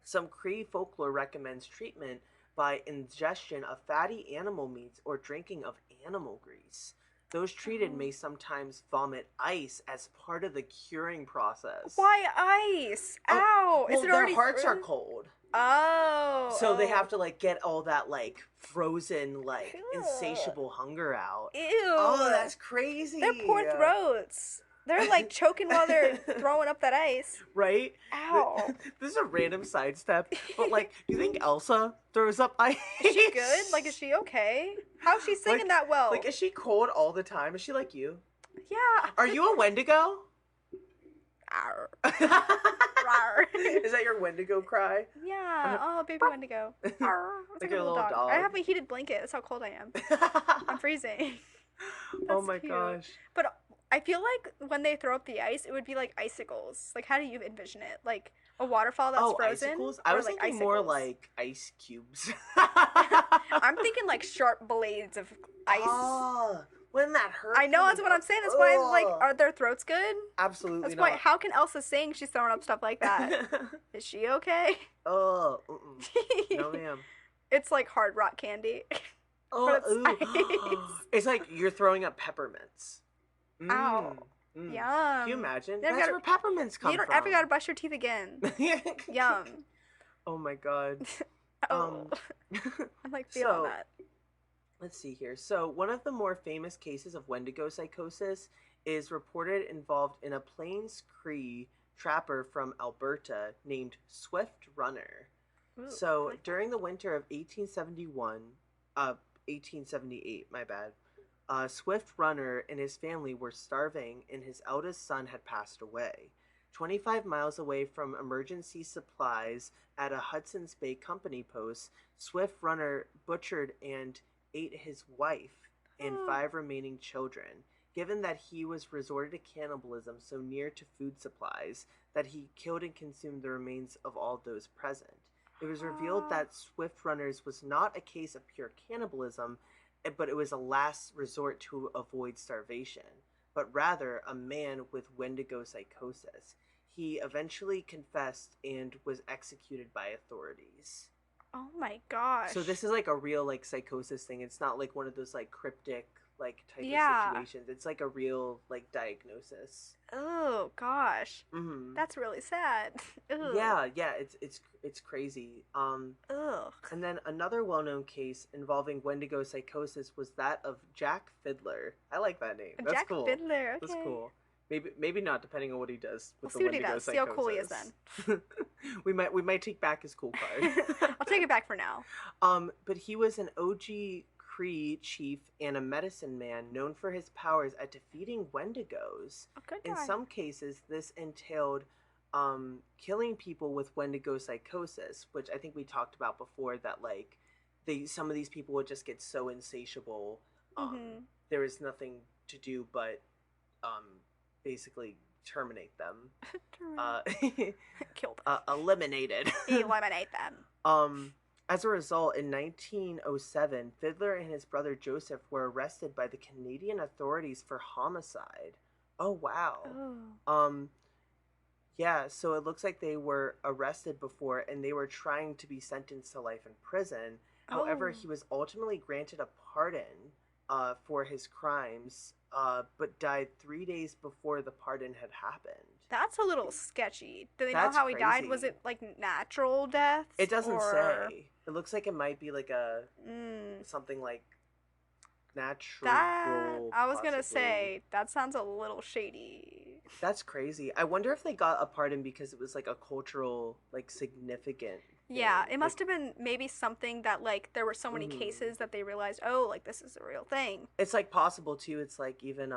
some Cree folklore recommends treatment by ingestion of fatty animal meats or drinking of animal grease. Those treated may sometimes vomit ice as part of the curing process. Why ice? Ow! Well, Is it their already hearts frozen? are cold. Oh. So they have to like get all that like frozen like insatiable hunger out. Ew. Oh, that's crazy. Their poor throats. They're like choking while they're throwing up that ice. Right? Ow. This is a random sidestep, but like, do you think Elsa throws up ice? Is she good? Like, is she okay? How's she singing that well? Like, is she cold all the time? Is she like you? Yeah. Are you a Wendigo? Arr. Is that your Wendigo cry? Yeah. Oh, baby Wendigo. Arr. It's like a little dog. I have a heated blanket. That's how cold I am. I'm freezing. Oh my cute. gosh. But I feel like when they throw up the ice, it would be like icicles. Like, how do you envision it? Like a waterfall that's frozen? Icicles? I was like thinking more like ice cubes. I'm thinking like sharp blades of ice. Oh, wouldn't that hurt? I know, that's what I'm saying. That's why I'm like, are their throats good? Absolutely That's not. why. How can Elsa sing? She's throwing up stuff like that. Is she okay? Oh, no ma'am. It's like hard rock candy. Oh, it's like you're throwing up peppermints. Ow. Yum. Can you imagine? That's where peppermints come from. You don't ever gotta brush your teeth again. Yum. Oh my god. I'm like feeling that. Let's see here. So one of the more famous cases of Wendigo psychosis is reported involved in a Plains Cree trapper from Alberta named Swift Runner. Ooh, so during the winter of 1878, my bad. Swift Runner and his family were starving, and his eldest son had passed away. 25 miles away from emergency supplies at a Hudson's Bay Company post, Swift Runner butchered and ate his wife and 5 remaining children. Given that he was resorted to cannibalism so near to food supplies, that he killed and consumed the remains of all those present. It was revealed that Swift Runner's was not a case of pure cannibalism, but it was a last resort to avoid starvation, but rather a man with Wendigo psychosis. He eventually confessed and was executed by authorities. Oh my gosh. So this is like a real like psychosis thing. It's not like one of those like cryptic like type of situations. It's like a real like diagnosis. Oh gosh. Mm-hmm. That's really sad. Ugh. Yeah, it's crazy. Ugh. And then another well-known case involving Wendigo psychosis was that of Jack Fiddler. I like that name. That's Jack cool. Fiddler. Okay. That's cool. Maybe not, depending on what he does with the see what Wendigo he does. psychosis. See how cool he is then. we might take back his cool card. I'll take it back for now. But he was an OG Cree chief and a medicine man known for his powers at defeating Wendigos. A good In guy. some cases, this entailed killing people with Wendigo psychosis, which I think we talked about before. That like, some of these people would just get so insatiable. There is nothing to do but basically terminate them. Kill them. Eliminated. Eliminate them. As a result, in 1907, Fiddler and his brother Joseph were arrested by the Canadian authorities for homicide. Oh, wow. Oh. Yeah, so it looks like they were arrested before and they were trying to be sentenced to life in prison. However, he was ultimately granted a pardon for his crimes, but died 3 days before the pardon had happened. That's a little sketchy. Do they know how he died? Was it like natural death? It doesn't say. It looks like it might be like a something like natural. I was gonna say that sounds a little shady. That's crazy. I wonder if they got a pardon because it was like a cultural, like significant thing. Yeah, it must have been maybe something that like there were so many cases that they realized, oh, like this is a real thing. It's like possible too. It's like even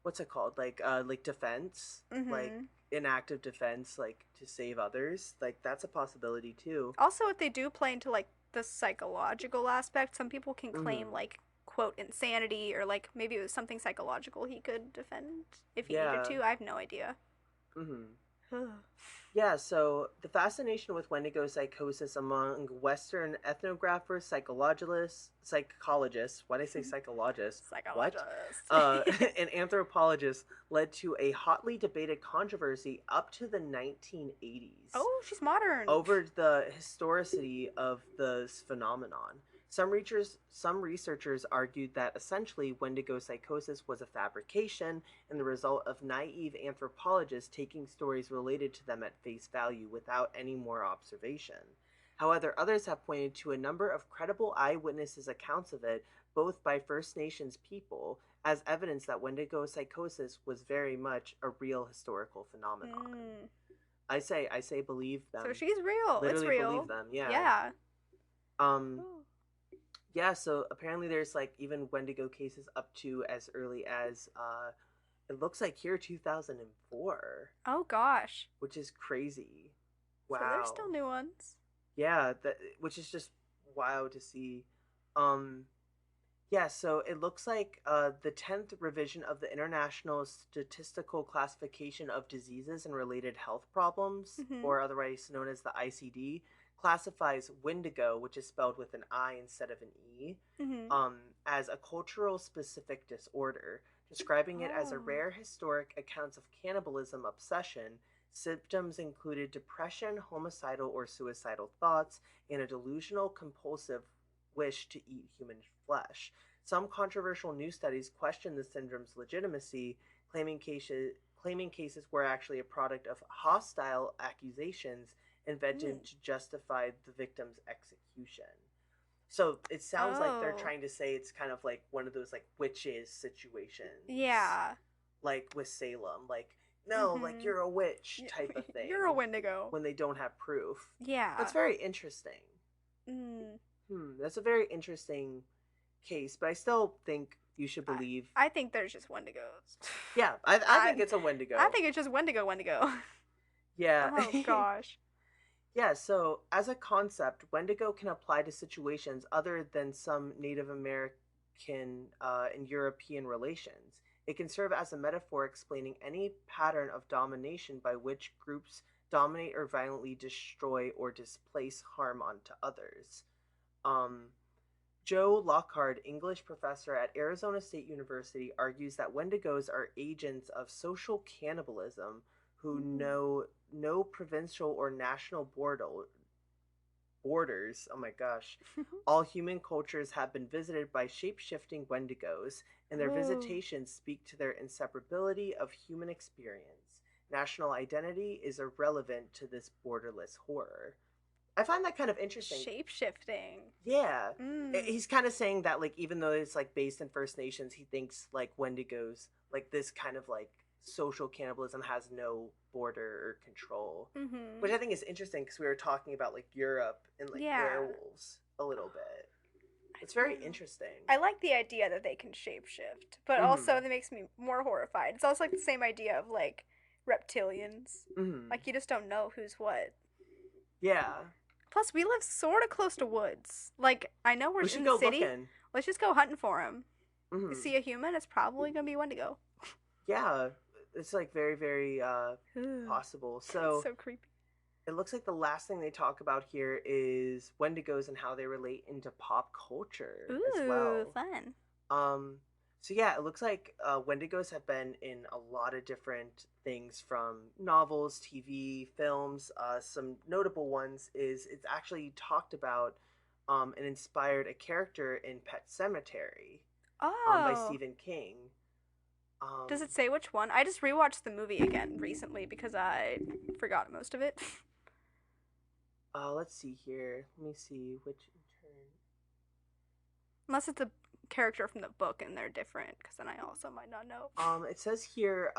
what's it called? Like defense, like inactive defense, like to save others. Like that's a possibility too. Also, if they do play into like the psychological aspect, some people can claim like quote insanity or like maybe it was something psychological he could defend if he needed to. I have no idea. Yeah, so the fascination with Wendigo psychosis among Western ethnographers, psychologists, why did I say psychologists? Psychologists. And anthropologists led to a hotly debated controversy up to the 1980s. Oh, she's modern. Over the historicity of this phenomenon. Some researchers argued that essentially Wendigo psychosis was a fabrication and the result of naive anthropologists taking stories related to them at face value without any more observation. However, others have pointed to a number of credible eyewitnesses' accounts of it, both by First Nations people, as evidence that Wendigo psychosis was very much a real historical phenomenon. I say believe them. So she's real. Literally it's real. Believe them. Yeah. Yeah. Yeah, so apparently there's like even Wendigo cases up to as early as it looks like here 2004. Oh gosh. Which is crazy. Wow. So there's still new ones. Yeah, which is just wild to see. Yeah, so it looks like the 10th revision of the International Statistical Classification of Diseases and Related Health Problems, or otherwise known as the ICD, classifies Wendigo, which is spelled with an I instead of an E, as a cultural specific disorder, describing it as a rare historic account of cannibalism obsession. Symptoms included depression, homicidal or suicidal thoughts, and a delusional compulsive wish to eat human flesh. Some controversial new studies question the syndrome's legitimacy, claiming cases were actually a product of hostile accusations invented to justify the victim's execution. So it sounds like they're trying to say it's kind of like one of those like witches situations. Yeah. Like with Salem, like no, like you're a witch type of thing. You're a Wendigo. When they don't have proof. Yeah. That's very interesting. That's a very interesting case, but I still think you should believe. I think there's just Wendigos. Yeah, I think it's a Wendigo. I think it's just Wendigo. Yeah. Oh gosh. Yeah, so as a concept, Wendigo can apply to situations other than some Native American and European relations. It can serve as a metaphor explaining any pattern of domination by which groups dominate or violently destroy or displace harm onto others. Joe Lockhart, English professor at Arizona State University, argues that Wendigos are agents of social cannibalism who know no provincial or national borders. Oh my gosh. All human cultures have been visited by shape-shifting Wendigos, and their visitations speak to their inseparability of human experience. National identity is irrelevant to this borderless horror. I find that kind of interesting. Shape-shifting. Yeah. He's kind of saying that, like, even though it's, like, based in First Nations, he thinks, like, Wendigos, like, this kind of, like, social cannibalism has no border or control. Which I think is interesting because we were talking about, like, Europe and, like, werewolves a little bit. It's very interesting. I like the idea that they can shapeshift, but also that makes me more horrified. It's also like the same idea of like reptilians. Like you just don't know who's what. Yeah. Plus, we live sort of close to woods. Like I know we're in the city. Looking. Let's just go hunting for them. You see a human, it's probably gonna be Wendigo. Yeah, it's like very, very possible. So creepy. It looks like the last thing they talk about here is Wendigos and how they relate into pop culture as well. Ooh, fun. So yeah, it looks like Wendigos have been in a lot of different things from novels, TV, films. Some notable ones is it's actually talked about and inspired a character in Pet Sematary by Stephen King. Does it say which one? I just rewatched the movie again recently because I forgot most of it. Let's see here. Let me see which intern. Unless it's a character from the book and they're different, because then I also might not know. It says here,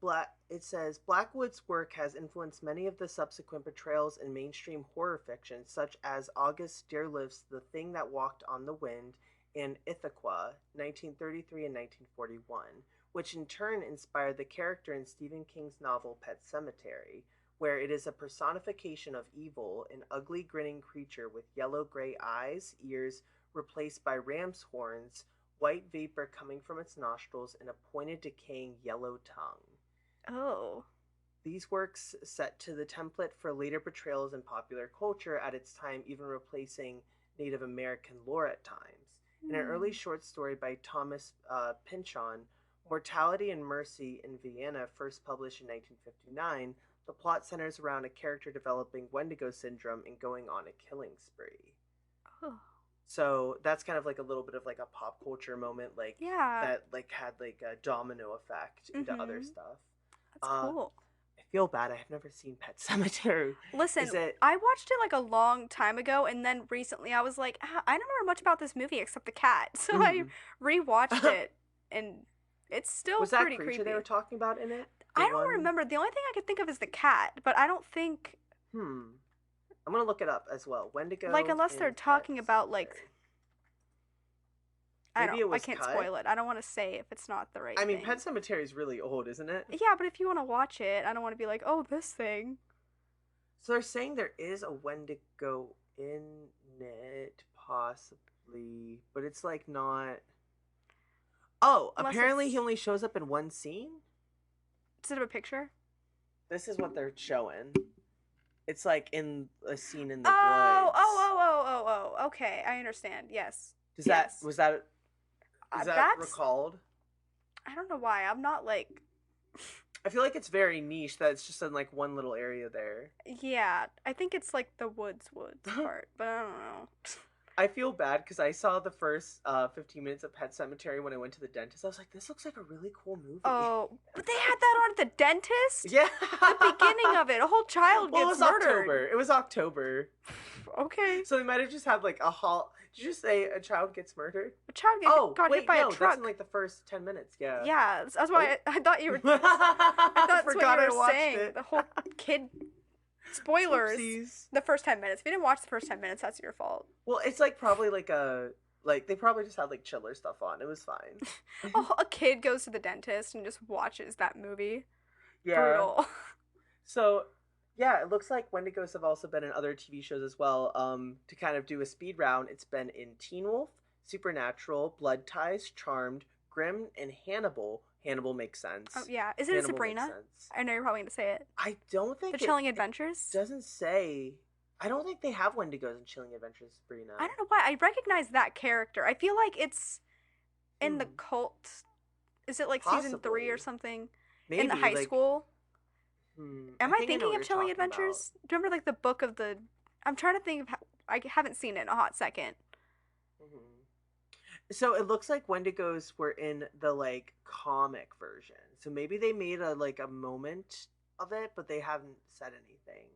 Blackwood's work has influenced many of the subsequent portrayals in mainstream horror fiction, such as August Derleth's The Thing That Walked on the Wind and Ithaca, 1933 and 1941, which in turn inspired the character in Stephen King's novel Pet Sematary, where it is a personification of evil, an ugly grinning creature with yellow-gray eyes, ears, replaced by ram's horns, white vapor coming from its nostrils, and a pointed, decaying yellow tongue. Oh. These works set to the template for later portrayals in popular culture, at its time even replacing Native American lore at times. In an early short story by Thomas Pynchon, Mortality and Mercy in Vienna, first published in 1959, the plot centers around a character developing Wendigo syndrome and going on a killing spree. Oh. So that's kind of like a little bit of like a pop culture moment, like that like had like a domino effect into other stuff. That's cool. I feel bad. I have never seen Pet Sematary. Listen, I watched it like a long time ago, and then recently I was like, I don't remember much about this movie except the cat. So I rewatched it, and it's still was that pretty creature creepy. They were talking about in it? I don't remember. The only thing I could think of is the cat, but I don't think. I'm gonna look it up as well. Wendigo. Like unless they're talking about like. I can't spoil it. I don't want to say if it's not the right thing. I mean, Pet Sematary is really old, isn't it? Yeah, but if you want to watch it, I don't want to be like, oh, this thing. So they're saying there is a Wendigo in it, possibly, but it's like not. Oh, unless apparently he only shows up in one scene? Instead of a picture? This is what they're showing. It's like in a scene in the woods. Oh, okay. I understand. Yes. Was that recalled? I don't know why. I'm not like. I feel like it's very niche that it's just in like one little area there. Yeah, I think it's like the woods part, but I don't know. I feel bad because I saw the first 15 minutes of Pet Sematary when I went to the dentist. I was like, this looks like a really cool movie. Oh, but they had that on at the dentist? Yeah. The beginning of it. A whole child gets murdered. It was October. Okay. So they might have just had like a Did you just say a child gets murdered? A child got hit by a truck. That's in like the first 10 minutes, yeah. Yeah, that's why I thought you were... I thought that's what you were saying. It. The whole kid... Spoilers. Oopsies. The first 10 minutes. If you didn't watch the first 10 minutes, that's your fault. Well, it's like probably like a... Like, they probably just had like chiller stuff on. It was fine. Oh, a kid goes to the dentist and just watches that movie. Yeah. Brutal. So... Yeah, it looks like Wendigos have also been in other TV shows as well. To kind of do a speed round, it's been in Teen Wolf, Supernatural, Blood Ties, Charmed, Grimm, and Hannibal. Hannibal makes sense. Oh, yeah. Is it Sabrina? I know you're probably going to say it. I don't think The Chilling Adventures? It doesn't say. I don't think they have Wendigos in Chilling Adventures of Sabrina. I don't know why. I recognize that character. I feel like it's in the cult. Is it like season 3 or something? Maybe. In the high school? Am I thinking of Chilling About. Adventures? Do you remember like the book of the... I'm trying to think of how... I haven't seen it in a hot second. So it looks like Wendigos were in the like comic version. So maybe they made a moment of it, but they haven't said anything.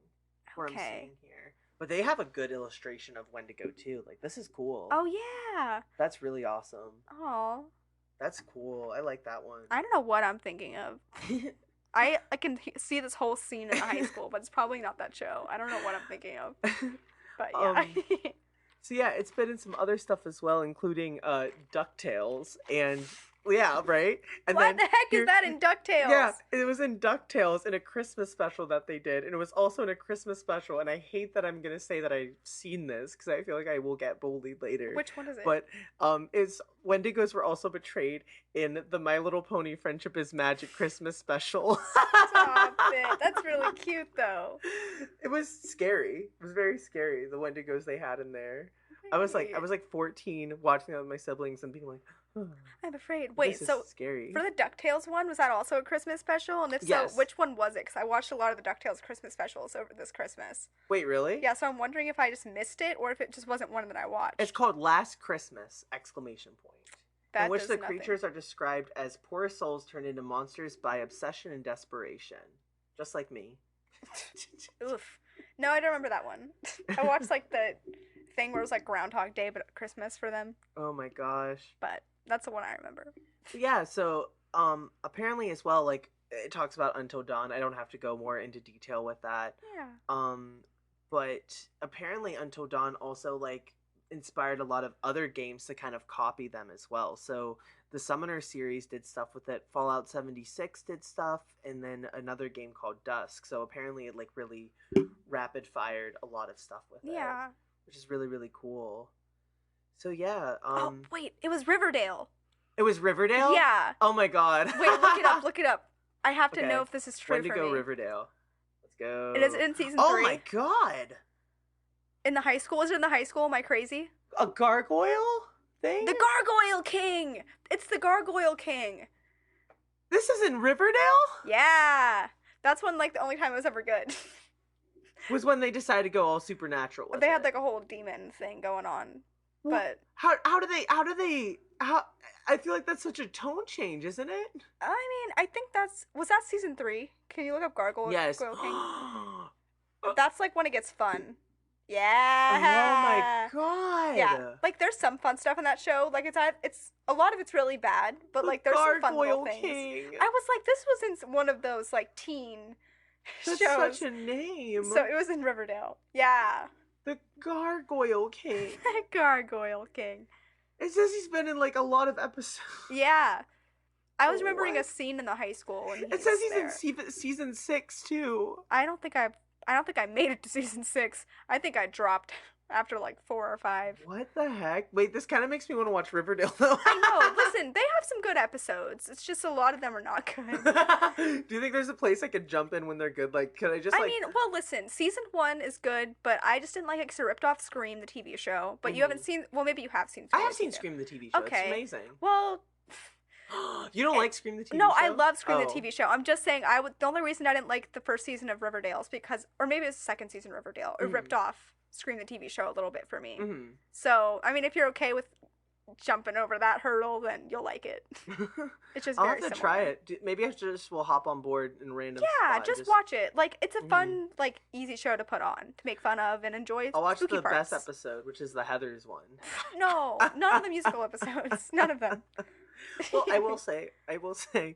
Where I'm seeing here. But they have a good illustration of Wendigo too. Like, this is cool. Oh yeah. That's really awesome. Oh. That's cool. I like that one. I don't know what I'm thinking of. I can see this whole scene in high school, but it's probably not that show. I don't know what I'm thinking of. But yeah. So yeah, it's been in some other stuff as well, including DuckTales and yeah, right? And what then the heck is that in DuckTales? Yeah, it was in DuckTales in a Christmas special that they did, and it was also in a Christmas special, and I hate that I'm gonna say that I've seen this because I feel like I will get bullied later. Which one is it? But it's Wendigos were also betrayed in the My Little Pony Friendship is Magic Christmas special. Stop it. That's really cute though. It was scary. It was very scary, the Wendigos they had in there. I was like 14 watching that with my siblings and being like, oh, I'm afraid. Wait, so scary. For the DuckTales one, was that also a Christmas special? And if yes. so, which one was it? Because I watched a lot of the DuckTales Christmas specials over this Christmas. Wait, really? Yeah, so I'm wondering if I just missed it or if it just wasn't one that I watched. It's called Last Christmas! Exclamation point. That in which the creatures are described as poor souls turned into monsters by obsession and desperation. Just like me. Oof. No, I don't remember that one. I watched like the thing where it was like Groundhog Day but Christmas for them. Oh my gosh. But that's the one I remember. Yeah, so apparently as well, like it talks about Until Dawn. I don't have to go more into detail with that. Yeah. But apparently Until Dawn also like inspired a lot of other games to kind of copy them as well. So the Summoner series did stuff with it. Fallout 76 did stuff, and then another game called Dusk. So apparently it like really rapid fired a lot of stuff with it. Yeah. Which is really, really cool. So yeah. Oh wait, it was Riverdale. It was Riverdale? Yeah. Oh my god. Wait, look it up. I have to know if this is true for me. Wendigo Riverdale. Let's go. It is in season 3. Oh my god. In the high school? Is it in the high school? Am I crazy? A gargoyle thing? The Gargoyle King! It's the Gargoyle King. This is in Riverdale? Yeah. That's when like the only time it was ever good. Was when they decided to go all supernatural with They had like a whole demon thing going on. Well, but how do they I feel like that's such a tone change, isn't it? I mean, I think was that season 3? Can you look up Gargoyle King? That's like when it gets fun. Yeah. Oh my god. Yeah. Like there's some fun stuff in that show. Like it's a lot of it's really bad, but like there's some fun little things. King. I was like, this was in one of those like teen That's shows. such a name. So it was in Riverdale. Yeah. The Gargoyle King. Gargoyle King. It says he's been in like a lot of episodes. Yeah. I was remembering a scene in the high school when it says he's in season 6 too. I don't think I made it to season 6. I think I dropped after like 4 or 5. What the heck? Wait, this kind of makes me want to watch Riverdale though. I know. Listen, they have some good episodes. It's just a lot of them are not good. Do you think there's a place I could jump in when they're good? Like, could I just I mean, well, listen, season 1 is good, but I just didn't like it because it ripped off Scream, the TV show. But you haven't seen, well, maybe you have seen Scream. I have seen Scream, the TV show. Okay. It's amazing. Well... You don't like Scream the TV show? No, I love Scream the TV show. I'm just saying the only reason I didn't like the first season of Riverdale is because, or maybe it was the second season of Riverdale, it ripped off Scream the TV show a little bit for me. Mm-hmm. So, I mean, if you're okay with jumping over that hurdle, then you'll like it. It's just I'll very have to similar. try it. Maybe I just will hop on board in random Yeah, spot. just watch it. Like, it's a fun, like, easy show to put on, to make fun of and enjoy. I'll watch spooky the parts. best episode, which is the Heathers one. No, none of the musical episodes. None of them. Well, I will say,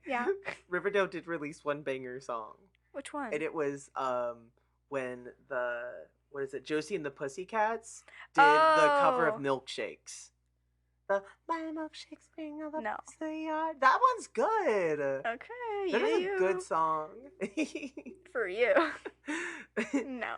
Yeah. Riverdale did release one banger song. Which one? And it was when Josie and the Pussycats did the cover of Milkshakes. The My Milkshakes bring all the books to the yard. That one's good. Okay, that is a good song. For you. No.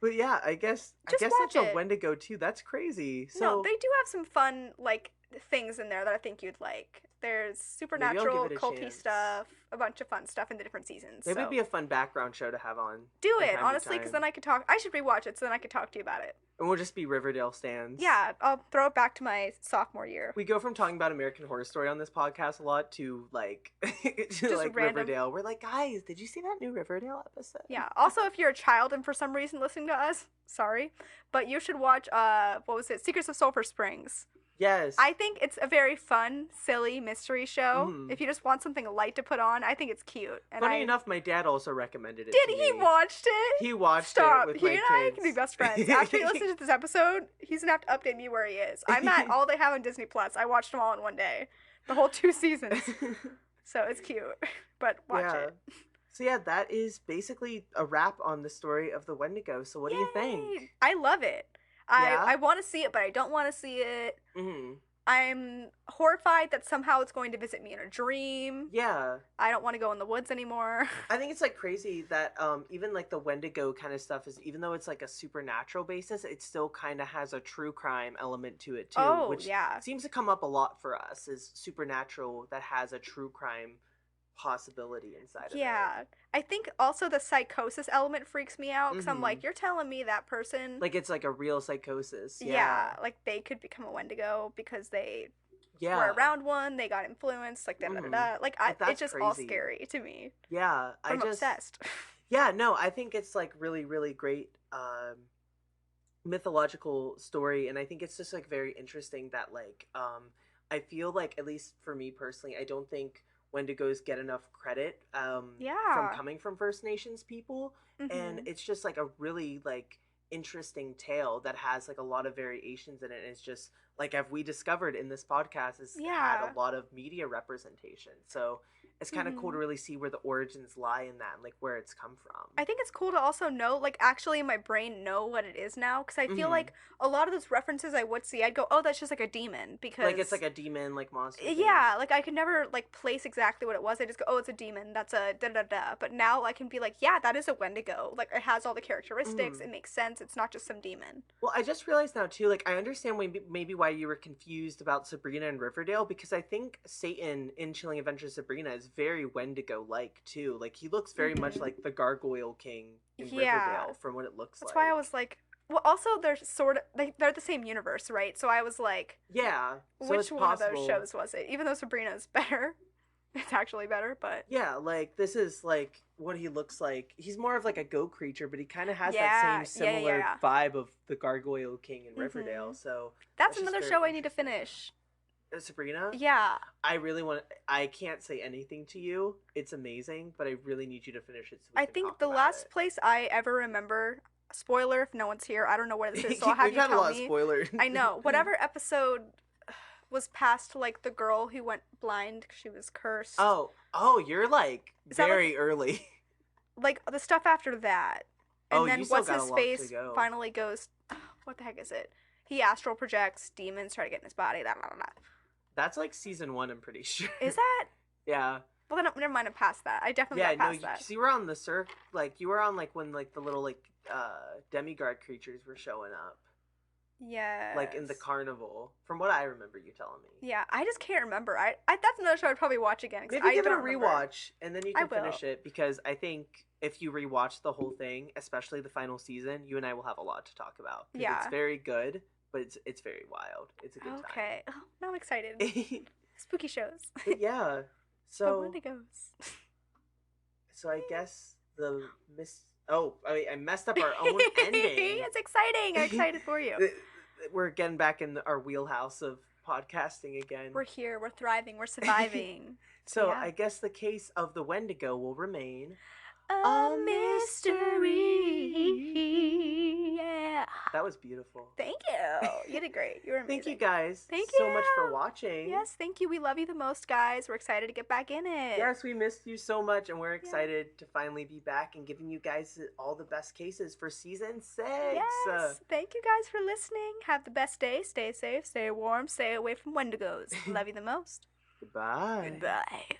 But yeah, I guess that's a Wendigo too. That's crazy. So no, they do have some fun like things in there that I think you'd like. There's supernatural, culty stuff, a bunch of fun stuff in the different seasons. Maybe it'd be a fun background show to have on. Do it, honestly, because then I could talk. I should rewatch it so then I could talk to you about it. And we'll just be Riverdale stans. Yeah, I'll throw it back to my sophomore year. We go from talking about American Horror Story on this podcast a lot to like random. Riverdale. We're like, guys, did you see that new Riverdale episode? Yeah. Also, if you're a child and for some reason listening to us, sorry, but you should watch what was it? Secrets of Sulphur Springs. Yes. I think it's a very fun, silly mystery show. Mm. If you just want something light to put on, I think it's cute. And Funny enough, my dad also recommended it. Did he watched it? He watched Stop. it with he my and kids. I can be best friends. After he listens to this episode, he's gonna have to update me where he is. I'm at all they have on Disney Plus. I watched them all in one day, the whole 2 seasons. So it's cute, but watch it. So yeah, that is basically a wrap on the story of the Wendigo. So what do you think? I love it. I want to see it, but I don't want to see it. Mm-hmm. I'm horrified that somehow it's going to visit me in a dream. Yeah. I don't want to go in the woods anymore. I think it's like crazy that even like the Wendigo kind of stuff is, even though it's like a supernatural basis, it still kind of has a true crime element to it too, which seems to come up a lot for us, is supernatural that has a true crime possibility inside of it. Yeah. I think also the psychosis element freaks me out because I'm like, you're telling me that person, like, it's like a real psychosis. Yeah, like they could become a Wendigo because they were around one, they got influenced, like da da da. Like it's just crazy. All scary to me. Yeah, I'm obsessed. Yeah, no, I think it's like really, really great mythological story, and I think it's just like very interesting that like I feel like, at least for me personally, I don't think Wendigos get enough credit from coming from First Nations people, and it's just like a really like interesting tale that has like a lot of variations in it, and it's just like, have we discovered in this podcast, has had a lot of media representation, so it's kind of cool to really see where the origins lie in that and like where it's come from. I think it's cool to also know, like, actually in my brain know what it is now, because I feel like a lot of those references I would see, I'd go, oh, that's just like a demon, because like it's like a demon like monster thing. Yeah, like I could never like place exactly what it was. I just go, oh, it's a demon, that's a da da da. But now I can be like, yeah, that is a Wendigo, like it has all the characteristics, it makes sense, it's not just some demon. Well, I just realized now too, like I understand maybe why you were confused about Sabrina and Riverdale, because I think Satan in Chilling Adventures of Sabrina is very Wendigo-like too. Like he looks very much like the Gargoyle King in Riverdale from what it looks That's like. why I was like, well, also they're sort of they're the same universe, right? So I was like, yeah, so which one of those shows was it? Even though Sabrina's better, it's actually better, but yeah, like this is like what he looks like. He's more of like a goat creature, but he kind of has that same similar vibe of the Gargoyle King in Riverdale. So that's another show I need to finish. Sabrina? Yeah. I really want to, I can't say anything to you. It's amazing, but I really need you to finish it. So I think the last place I ever remember, spoiler if no one's here, I don't know what this is, so I'll have you tell me. We've had a lot of spoilers. I know. Whatever episode was past, like, the girl who went blind because she was cursed. Oh, you're like very early. Like, the stuff after that. And then what's his face finally goes, what the heck is it? He astral projects, demons try to get in his body, blah, blah, blah. That's like season 1, I'm pretty sure. Is that? Yeah. Well, then never mind, I'm past that. I definitely got past that. So you were on the like you were on like when like the little like demigod creatures were showing up. Yeah. Like in the carnival, from what I remember you telling me. Yeah, I just can't remember. I that's another show I'd probably watch again. Maybe give it a rewatch, and then you can finish it, because I think if you rewatch the whole thing, especially the final season, you and I will have a lot to talk about. Yeah. It's very good, but it's very wild. It's a good time. Okay. Oh, now I'm excited. Spooky shows. But yeah. So Wendigos. So I guess I messed up our own ending. It's exciting. I'm excited for you. We're getting back in our wheelhouse of podcasting again. We're here. We're thriving. We're surviving. So I guess the case of the Wendigo will remain a mystery. Yeah. That was beautiful. Thank you. You did great. You were amazing. Thank you guys. Thank you so much for watching. Yes, thank you. We love you the most, guys. We're excited to get back in it. Yes, we missed you so much, and we're excited to finally be back and giving you guys all the best cases for season 6. Yes. Thank you guys for listening. Have the best day. Stay safe. Stay warm. Stay away from Wendigos. Love you the most. Goodbye. Goodbye.